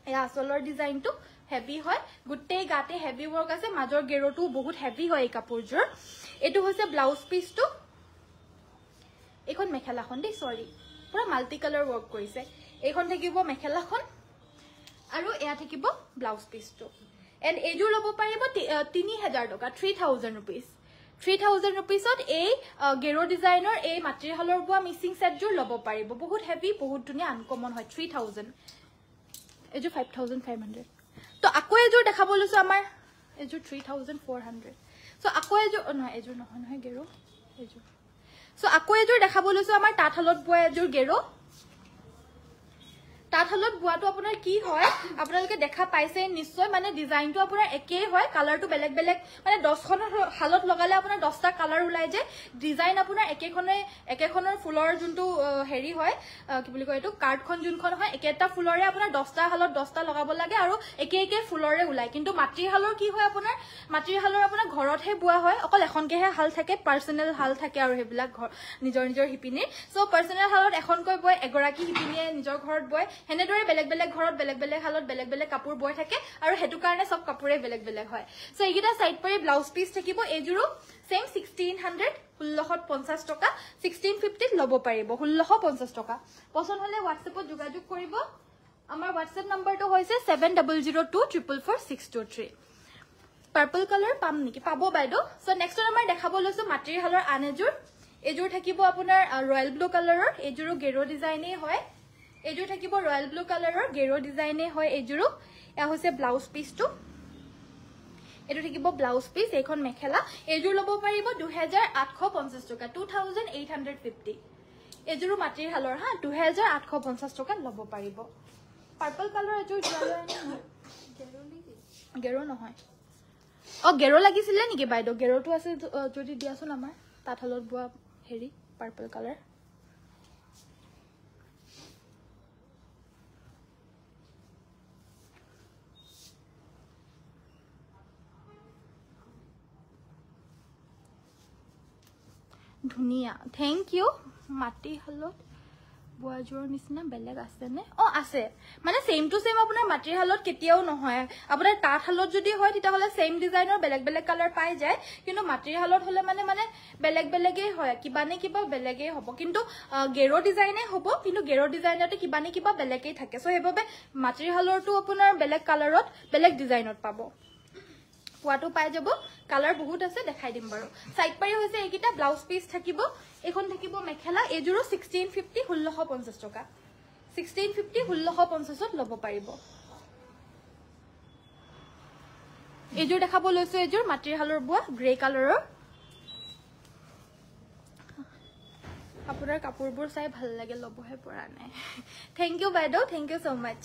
এয়া আসলৰ ডিজাইনটো হেভি হয় গুটে গাতে হেভি ওয়াৰ্ক আছে মাজৰ গেৰোটো বহুত হেভি হয় এই কাপোৰজোৰ এটো হৈছে ব্লাউজ পিসটো এখন মেখেলাখন দেই সৰি পুৰা মাল্টি কালাৰ ওয়াৰ্ক কৰিছে এইখন থাকিব মেখেলাখন আৰু এয়া থাকিব ব্লাউজ পিসটো এন্ড এজোৰ লব পাৰিব 3000 টকা 3000 rupees 3000 rupeesত এই গেৰো ডিজাইনৰ এই মাটিৰ হালৰ বুৱা মিক্সিং সেট জোৰ লব পাৰিব বহুত হেভি বহুত ধুনিয়া আনকমন হয় 3000 এজোৰ 5500 তো আকৌ এজোৰ দেখাব লৈছো আমাৰ এজোৰ 3400 সো আকৌ এজোৰ নহয় এজোৰ নহয় গেৰো এজোৰ সো আকৌ এজোৰ দেখাব লৈছো আমাৰ তাঁতশালত বুৱা এজোৰ গেৰো তাঁতশালত বুৱাটো আপোনাৰ কি হয় আপোনালোকে দেখা পাইছে নিশ্চয় মানে ডিজাইনটো আপোনাৰ একেই হয় কালাৰটো বেলেগ বেলেগ মানে 10খনৰ হালত লগালে আপোনাৰ 10টা কালাৰ ওলাই যায় ডিজাইন আপোনাৰ একেখনৰ ফুলৰ যোনটো হেৰি হয় কি বুলি কয় এটো কাৰ্ডখন যোনখন হয় একেটা ফুলৰে আপোনাৰ 10টা হালত 10টা লগাব লাগে আৰু একে ফুলৰে ওলাই কিন্তু মাটিৰ হালৰ কি হয় আপোনাৰ মাটিৰ হালৰ আপোনাৰ ঘৰতহে বুৱা হয় অকল এখনকেহে হাল থাকে পাৰ্সোনেল হাল থাকে আৰু হেবিলাক নিজৰ হিপিনি সো পাৰ্সোনেল হালত এখনকৈ বয় এগৰাকী হিপিনিয়ে নিজৰ ঘৰত বয় হেনেদৰে বেলেগ বেলেগ ঘৰত বেলেগ বেলেগ হালত বেলেগ বেলেগ কাপোৰ বয় থাকে আৰু হেতু কাৰণে সব কাপোৰে বেলেগ বেলেগ হয় সো এইগিটা সাইড পাৰি ব্লাউজ পিস থাকিব এজোৰো সেম 1600 1650 টকা 1650 লব পাৰিব 1650 টকা পছন্দ হলে WhatsAppত যোগাযোগ কৰিব আমাৰ WhatsApp নম্বৰটো হৈছে 7002444623 পাৰ্পল কালাৰ পাম নেকি পাবো বাইদো সো নেক্সট আমাৰ দেখাব লৈছো মাটিৰ হালৰ আন এজোৰ থাকিব আপোনাৰ ৰয়েল ব্লু কালাৰৰ এজোৰো গেৰো ডিজাইনে হয় এজোৰ থাকিব ৰয়েল ব্লু কালাৰৰ গেৰো ডিজাইনে হয় এজোৰো এয়া হৈছে ব্লাউজ পিসটো এটো থাকিব ব্লাউজ পিস এইখন মেখেলা এজোৰ লব পাৰিব 2850 টকা 2850 এজোৰো মাটিৰ হালৰ হা 2850 টকা লব পাৰিব পাৰ্পল কালাৰ এজোৰ গেৰো নহয় গেৰো লাগিছিলে নেকি বাইদো গেৰোটো আছে যদি দিয়াছোন আমাৰ তাঁতশালত বুৱা হেৰি পাৰ্পল কালাৰ ধুনিয়া থ্যাংক ইউ মাটি হালত বুৱাজোৰ নিচিনা বেলেগ আছে নে আছে মানে সেম টু সেম আপোনাৰ মাটিৰ হালত কেতিয়াও নহয় আপোনাৰ তাঁত হালত যদি হয় তেতিয়া হলে সেম ডিজাইনৰ বেলেগ বেলেগ কালাৰ পাই যায় কিন্তু মাটিৰ হালত হলে মানে বেলেগ বেলেগেই হয় কিবা নে কিবা বেলেগেই হ'ব কিন্তু গেৰো ডিজাইনে হ'ব কিন্তু গেৰো ডিজাইনতে কিবা নে কিবা বেলেগেই থাকে সো হেবাবে মাটিৰ হালৰটো আপোনাৰ বেলেগ কালাৰত বেলেগ ডিজাইনত পাব পোৱাটো পাই যাব কালাৰ বহুত আছে দেখাই দিম বাৰু সাইড পাৰি হৈছে এইকিটা ব্লাউজ পিস থাকিব এখন থাকিব মেখেলা এজোৰো 1650 1650 টকা 1650 1650 ত লব পাৰিব এজোৰ দেখাব লৈছো এজোৰ মাটিৰ হালৰ বুৱা গ্ৰে কালাৰৰ আপোনাৰ কাপোৰবোৰ চাই ভাল লাগে লবহে পৰা নাই থ্যাংক ইউ বাইদেউ thank you so mass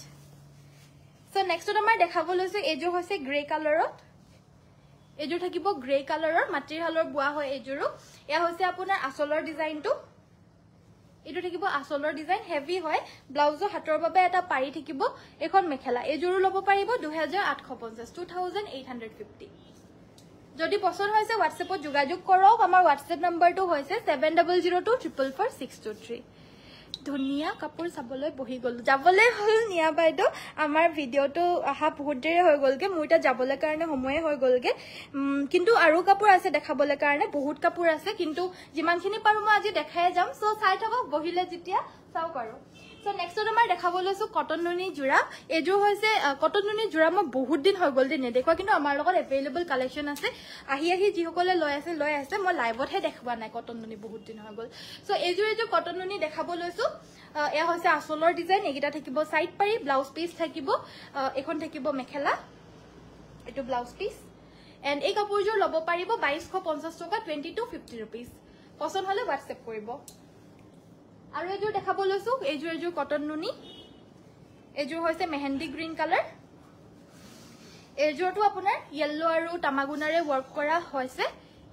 so next আমাৰ দেখাব লৈছো এজোৰ হৈছে গ্ৰে কালাৰত এজোৰ থাকিব গ্ৰে কালাৰৰ মাটিৰ হালৰ বুৱা হয় এজোৰো এয়া হৈছে আপোনাৰ আসলৰ ডিজাইনটো এটো থাকিব আসলৰ ডিজাইন হেভি হয় ব্লাউজৰ হাতৰ বাবে এটা পাৰি থাকিব এখন মেখেলা এজোৰো লব পাৰিব 2850 2850 যদি পছন্দ হৈছে WhatsAppত যোগাযোগ কৰক আমাৰ WhatsApp নম্বৰটো হৈছে 7002444623 ধুনিয়া কাপোৰ চাবলৈ বহি গল যাবলৈ হল নিয়া বাইদেউ আমাৰ ভিডিওটো আহা বহুত দেৰি হৈ গলগে মুইটা যাবলৈ কাৰণে সময় হৈ গলগে কিন্তু আৰু কাপোৰ আছে দেখাবলৈ কাৰণে বহুত কাপোৰ আছে কিন্তু যিমানখিনি পাৰো মই আজি দেখাই যাম সো চাই থাকক বহিলে যেতিয়া চাও পাৰো সো নেক্সট আমাৰ দেখাব লৈছো কটন নুনি জোৰা এজো হৈছে কটন নুনি জোৰা মই বহুত দিন হৈ গল দিনে দেখুৱা কিন্তু আমাৰ লগত এভেইলেবল কালেকশন আছে আহি যিসকলে লৈ আছে মই লাইভত হে দেখবা নাই কটন নুনি বহুত দিন হৈ গল সো এজো কটন নুনি দেখাব লৈছো এয়া হৈছে আসলৰ ডিজাইন এগিটা থাকিব সাইড পাৰি ব্লাউজ পিস থাকিব এখন থাকিব মেখেলা এটো ব্লাউজ পিস এন্ড এই কাপোৰজোৰ লব পাৰিব 2250 টকা 2250 रुपीस পছন্দ হলে WhatsApp কৰিব আৰু এজোৰ দেখাব লৈছো এজোৰ কটন নুনি এজোৰ হৈছে মেহেন্দি গ্ৰীন কালাৰ এজোৰটো আপোনাৰ ইয়েলো আৰু তামাগুনাৰে ওয়াৰ্ক কৰা হৈছে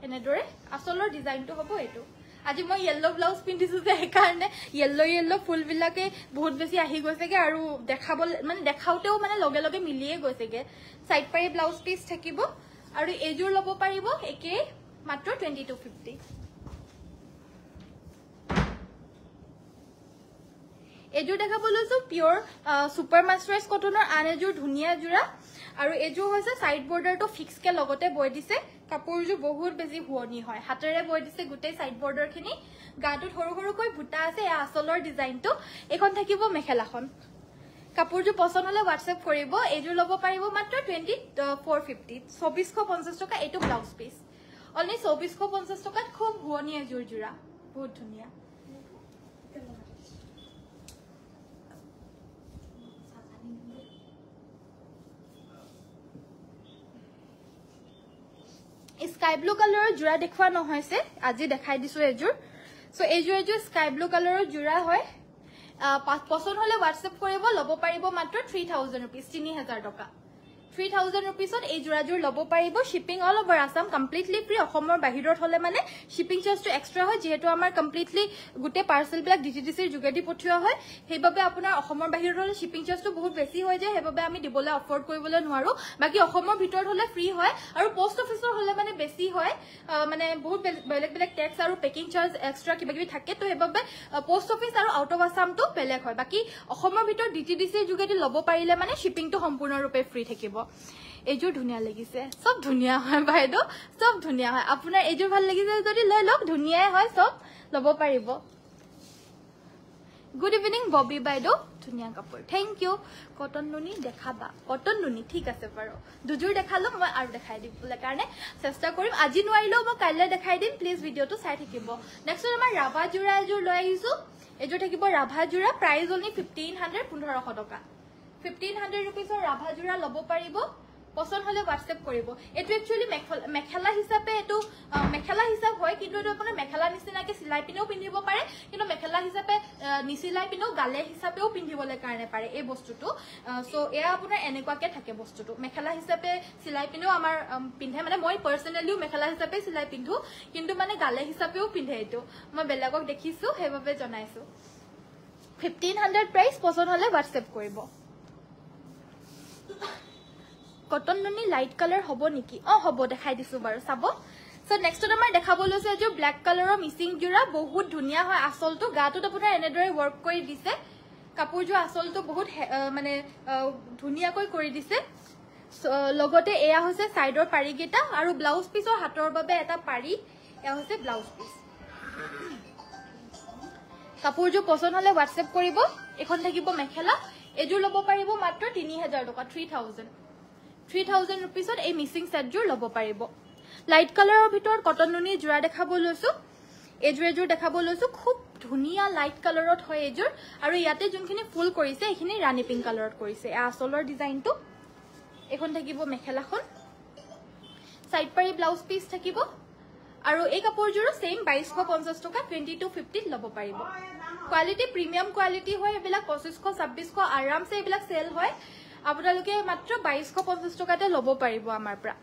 এনেদৰে আসলৰ ডিজাইনটো হ'ব এটো আজি মই ইয়েলো ব্লাউজ পিন্ধিছো যে একাৰণে ইয়েলো ফুল বিলাকে বহুত বেছি আহি গৈছেগে আৰু দেখাবল মানে দেখাউতেও মানে লগে লগে মিলিয়ে গৈছেগে সাইড পাৰি ব্লাউজ পিস থাকিব আৰু এজোৰ লব পাৰিব একে মাত্ৰ 2250 এজোৰ দেখাব লৈছো পিওৰ সুপাৰ মাস্টাৰাইজ কটনৰ আন এজোৰ ধুনিয়া জোৰা আৰু এজোৰ হৈছে সাইড বৰ্ডাৰটো ফিক্স কে লগতে বৈ দিছে কাপোৰজোৰ বহুত বেছি হুৱনি হয় হাতেৰে বৈ দিছে গোটেই সাইড বৰ্ডাৰখিনি গাটোত সৰু সৰুকৈ বুটা আছে এয়া আসলৰ ডিজাইনটো এখন থাকিব মেখেলাখন কাপোৰজোৰ পছন্দ হলে WhatsApp কৰিব এজোৰ লব পাৰিব মাত্ৰ 2450 2450 টকা এটো ব্লাউজ পিস অনলি 2450 টকাত খুব হুৱনি এজোৰ জোৰা বহুত ধুনিয়া স্কাই ব্লু কালাৰৰ জোৰা দেখুৱা নহয়ছে আজি দেখাই দিছো এজোৰ সো এজোৰ স্কাই ব্লু কালাৰৰ জোৰা হয় পছন্দ হলে WhatsApp কৰিব লব পাৰিব মাত্ৰ 3000 रुपीस 3000 টকা 3000 रुपीसত এই জোৰাজোৰ লব পাৰিব shipping all over Assam completely free অসমৰ বাহিৰত হলে মানে শিপিং চাৰ্জটো এক্সট্ৰা হয় যেহেতু আমাৰ কমপ্লিটলি গুটে পাৰ্সেল বিলাক ডিটিডিসিৰ যোগেদি পঠিওৱা হয় হেইবাবে আপোনাৰ অসমৰ বাহিৰত হলে শিপিং চাৰ্জটো বহুত বেছি হৈ যায় হেবাবে আমি দিবলৈ অফৰ্ড কৰিবলৈ নোৱাৰো বাকি অসমৰ ভিতৰত হলে ফ্ৰী হয় আৰু পোষ্ট অফিসৰ হলে মানে বেছি হয় মানে বহুত বেলেগ ট্যাক্স আৰু পেকিং চাৰ্জ এক্সট্ৰা কিবা কিবি থাকে তো হেবাবে পোষ্ট অফিস আৰু আউট অফ আসামটো বেলেগ হয় বাকি অসমৰ ভিতৰত ডিটিডিসিৰ যোগেদি লব পাৰিলে মানে শিপিংটো সম্পূৰ্ণৰূপে ফ্ৰী থাকিব এজোৰ ধুনিয়া লাগিছে সব ধুনিয়া হয় বাইদেউ সব ধুনিয়া হয় আপোনাৰ এজোৰ ভাল লাগিছে যদি লৈ লওক ধুনিয়াই হয় সব লব পাৰিব গুড ইভিনিং ববি বাইদেউ ধুনিয়া কাপোৰ থ্যাংক ইউ কটন নুনি দেখাবা কটন নুনি ঠিক আছে বাৰু দুজোৰ দেখালো মই আৰু দেখাই দিবলৈ কাৰণে চেষ্টা কৰিম আজি নোৱাৰিলেও মই কাইলৈ দেখাই দিম প্লিজ ভিডিওটো চাই থাকিব নেক্সট আমাৰ ৰাভা জোৰা এজোৰ লৈ আহিছো এজোৰ থাকিব ৰাভা জোৰা প্ৰাইস অনলি 1500 1500 টকা 1500 रुपीसৰ ৰাভা জোৰা লব পাৰিব পছন্দ হলে WhatsApp কৰিব এটো একচুয়ালি মেখেলা হিচাপে এটো মেখেলা হিচাপ হয় কিন্তু এটো আপোনাৰ মেখেলা নিচিনাকে সিলাই পিনেও পিন্ধিব পাৰে কিন্তু মেখেলা হিচাপে নিচিলাই পিনেও গালে হিচাপেও পিন্ধিবলৈ কাৰণে পাৰে এই বস্তুটো সো এয়া আপোনাৰ এনেকুৱাকে থাকে বস্তুটো মেখেলা হিচাপে সিলাই পিনেও আমাৰ পিন্ধে মানে মই পাৰ্সোনালিও মেখেলা হিচাপে সিলাই পিন্ধো কিন্তু মানে গালে হিচাপেও পিন্ধে এটো মই বেলেগক দেখিছো হেবাবে জনাইছো 1500 প্ৰাইস পছন্দ হলে WhatsApp কৰিব কটন নুনি লাইট কালাৰ হ'ব নেকি হ'ব দেখাই দিছো বাৰু চাব সো নেক্সট আমাৰ দেখাব লৈছে যে ব্ল্যাক কালাৰৰ মিসিং জোৰা বহুত ধুনিয়া হয় আসলটো গাটোত আপোনাৰ এনেদৰে ওয়াৰ্ক কৰি দিছে কাপোৰজোৰ আসলটো বহুত মানে ধুনিয়াকৈ কৰি দিছে লগতে এয়া হৈছে সাইডৰ পাৰিগিটা আৰু ব্লাউজ পিসৰ হাতৰ বাবে এটা পাৰি এয়া হৈছে ব্লাউজ পিস কাপোৰজোৰ পছন্দ হলে WhatsApp কৰিব এখন থাকিব মেখেলা এজোৰ লব পাৰিব মাত্ৰ 3000 টকা 3000 3000 रुपीसत এই মিসিং সেটজোৰ লব পাৰিব লাইট কালাৰৰ ভিতৰত কটন নুনি জোৰা দেখাব লৈছো এজোৰ দেখাব লৈছো খুব ধুনিয়া লাইট কালাৰত হয় এজোৰ আৰু ইয়াতে যোনখিনি ফুল কৰিছে এখিনি ৰাণী পিংক কালাৰত কৰিছে আসলৰ ডিজাইনটো এখন থাকিব মেখেলাখন সাইড পাৰি ব্লাউজ পিস থাকিব আৰু এই কাপোৰজোৰো সেম 2250 টকা 2250 লব পাৰিব কোৱালিটি প্ৰিমিয়াম কোৱালিটি হয় এবিলাক 2500 2600 আৰামছে এবিলাক সেল হয় আপোনালোকে মাত্ৰ 2250 টকাতে লব পাৰিব আমাৰ পৰা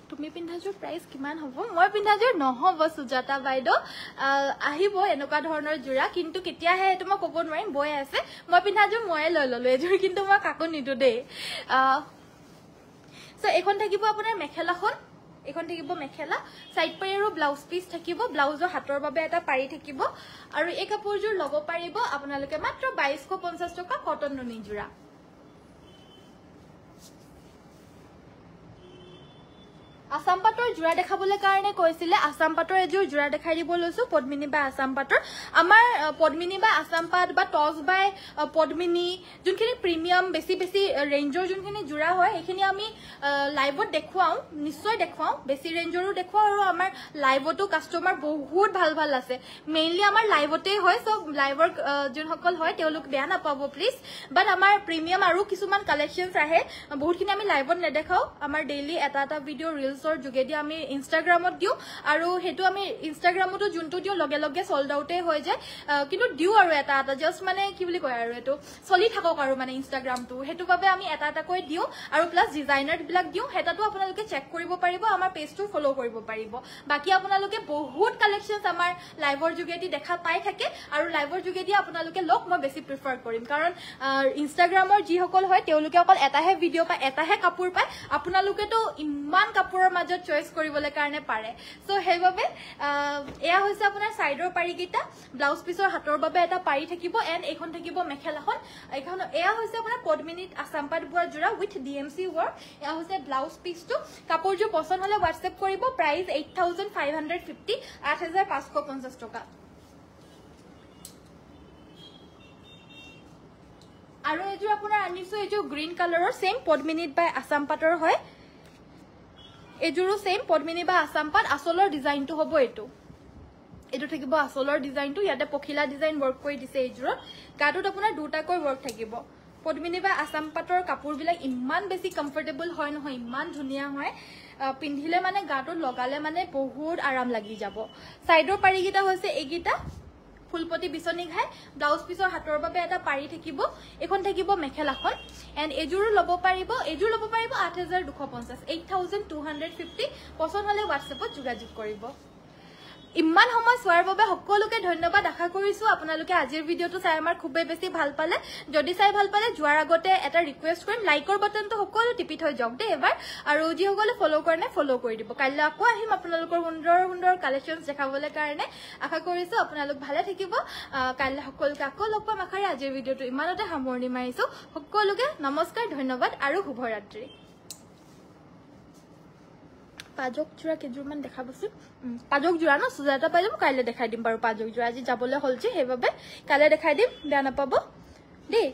তুমি পিন্ধাজোৰ প্ৰাইস কিমান হ'ব মই পিন্ধাজোৰ নহব সুজাতা বাইদেউ আহিব এনেকুৱা ধৰণৰ জোৰা কিন্তু কেতিয়া হে এটো মই ক'ব নোৱাৰিম বয় আছে মই পিন্ধাজোৰ ময়ে লৈ ললো এজোৰ কিন্তু মই কাকো নিদু দেই সো এখন থাকিব আপোনাৰ মেখেলাখন এখন থাকিব মেখেলা সাইড পাৰি আৰু ব্লাউজ পিস থাকিব ব্লাউজৰ হাতৰ বাবে এটা পাৰি থাকিব আৰু এই কাপোৰজোৰ লব পাৰিব আপোনালোকে মাত্ৰ 2250 টকা কটন নুনি জোৰা আসাম পাটৰ জোৰা দেখাবলৈ কাৰণে কৈছিলে আসাম পাটৰ এজোৰ জোৰা দেখাই দিব লৈছো পদ্মিনী বা আসাম পাটৰ আমাৰ পদ্মিনী বা আসাম পাট বা টস বাই পদ্মিনী যোনখিনি প্ৰিমিয়াম বেছি ৰেঞ্জৰ যোনখিনি জোৰা হয় এখিনি আমি লাইভত দেখুৱাও নিশ্চয় দেখুৱাও বেছি ৰেঞ্জৰো দেখুৱাও আৰু আমাৰ লাইভতো কাস্টমাৰ বহুত ভাল আছে মেইনলি আমাৰ লাইভতে হয় সব লাইভৰ যোনসকল হয় তেওঁলোক বেয়া নাপাব প্লিজ বাট আমাৰ প্ৰিমিয়াম আৰু কিছুমান কালেকশনছ আহে বহুতখিনি আমি লাইভত নেদেখাও আমাৰ ডেইলি এটা ভিডিও ৰিলছৰ যোগেদি আমি ইনষ্টাগ্ৰামত দিও আৰু হেতু আমি ইনষ্টাগ্ৰামতো যোনটো দিও লগে লগে সোল্ড আউটে হৈ যায় কিন্তু দিও আৰু এটা জাস্ট মানে কি বুলি কয় আৰু এটো চলি থাকক আৰু মানে ইনষ্টাগ্ৰামটো হেতু বাবে আমি এটা কৈ দিও আৰু প্লাস ডিজাইনাৰ বিলাক দিও হেতাটো আপোনালোকে চেক কৰিব পাৰিব আমাৰ পেজটো ফলো কৰিব পাৰিব বাকি আপোনালোকে বহুত কালেকশনছ আমাৰ লাইভৰ যোগেদি দেখা পাই থাকে আৰু লাইভৰ যোগেদি আপোনালোকে লক মই বেছি প্ৰিফাৰ কৰিম কাৰণ ইনষ্টাগ্ৰামৰ যি সকল হয় তেওঁলোকে অকল এটাহে ভিডিও পায় এটাহে কাপোৰ পায় আপোনালোকে তো ইমান কাপোৰৰ মাজত চয়েস কৰিবলৈ কাৰণে পাৰে সো হেইভাবে এয়া হৈছে আপোনাৰ সাইডৰ পাৰিকিটা ব্লাউজ পিসৰ হাতৰ বাবে এটা পাৰি থাকিব এন্ড এখন থাকিব মেখেলাখন এখন এয়া হৈছে আপোনাৰ পদ্মিনীত আসাম পাট বুৱা জোৰা উইথ ডিএমসি ওয়াৰ্ক এয়া হৈছে ব্লাউজ পিসটো কাপোৰজো পছন্দ হলে WhatsApp কৰিব প্ৰাইস 8550 8550 টকা আৰু এজোৰ আপোনাৰ আনিছো এজোৰ গ্ৰীন কালাৰৰ সেম পদ্মিনীত বাই আসাম পাটৰ হয় এজোৰো সেম পদ্মিনী বা আসাম পাট আসলৰ ডিজাইনটো হ'ব এটো থাকিব আসলৰ ডিজাইনটো ইয়াতে পখিলা ডিজাইন ওয়াৰ্ক কৰি দিছে এজোৰত গাটোত আপোনাৰ দুটাকৈ ওয়াৰ্ক থাকিব পদ্মিনী বা আসাম পাটৰ কাপোৰবিলাক ইমান বেছি কমফৰ্টেবল হয় নহয় ইমান ধুনিয়া হয় পিন্ধিলে মানে গাটোত লগালে মানে বহুত আৰাম লাগি যাব সাইডৰ পাৰিকিটা হৈছে এগিটা ফুলপতি বিছনি ঘাই ব্লাউজ পিসৰ হাতৰ বাবে এটা পাৰি থাকিব এখন থাকিব মেখেলাখন এন্ড এজোৰ লব পাৰিব 8250 8250 পছন্দ হলে WhatsAppত যোগাযোগ কৰিব ইমান সময় চোৱাৰ বাবে সকলোকে ধন্যবাদ আশা কৰিছো আপোনালোকে আজিৰ ভিডিওটো চাই আমাৰ খুব বেছি ভাল পালে যদি চাই ভাল পালে যোৱাৰ আগতে এটা ৰিকুৱেষ্ট কৰিম লাইকৰ বাটনটো সকলো টিপি থৈ যাওক দে এবাৰ আৰু যি সকলে ফলো কৰে ফলো কৰি দিব কাইলৈ আকৌ আহিম আপোনালোকৰ সুন্দৰ কালেকশনছ দেখাবলৈ কাৰণে আশা কৰিছো আপোনালোক ভালে থাকিব কাইলৈ সকলোকে আকৌ লগ পাম আখাৰে আজিৰ ভিডিওটো ইমানতে সামৰণি মাৰিছো সকলোকে নমস্কাৰ ধন্যবাদ আৰু শুভৰাত্ৰি পাজক জোৰা কেজুৰমান দেখাবছো পাজক জোৰা ন সুজাতা পাইলে মই কাইলে দেখাই দিম বাৰু পাজক জোৰা আজি যাবলৈ হল যে হেইভাবে কাইলে দেখাই দিম বেয়া নাপাব দেই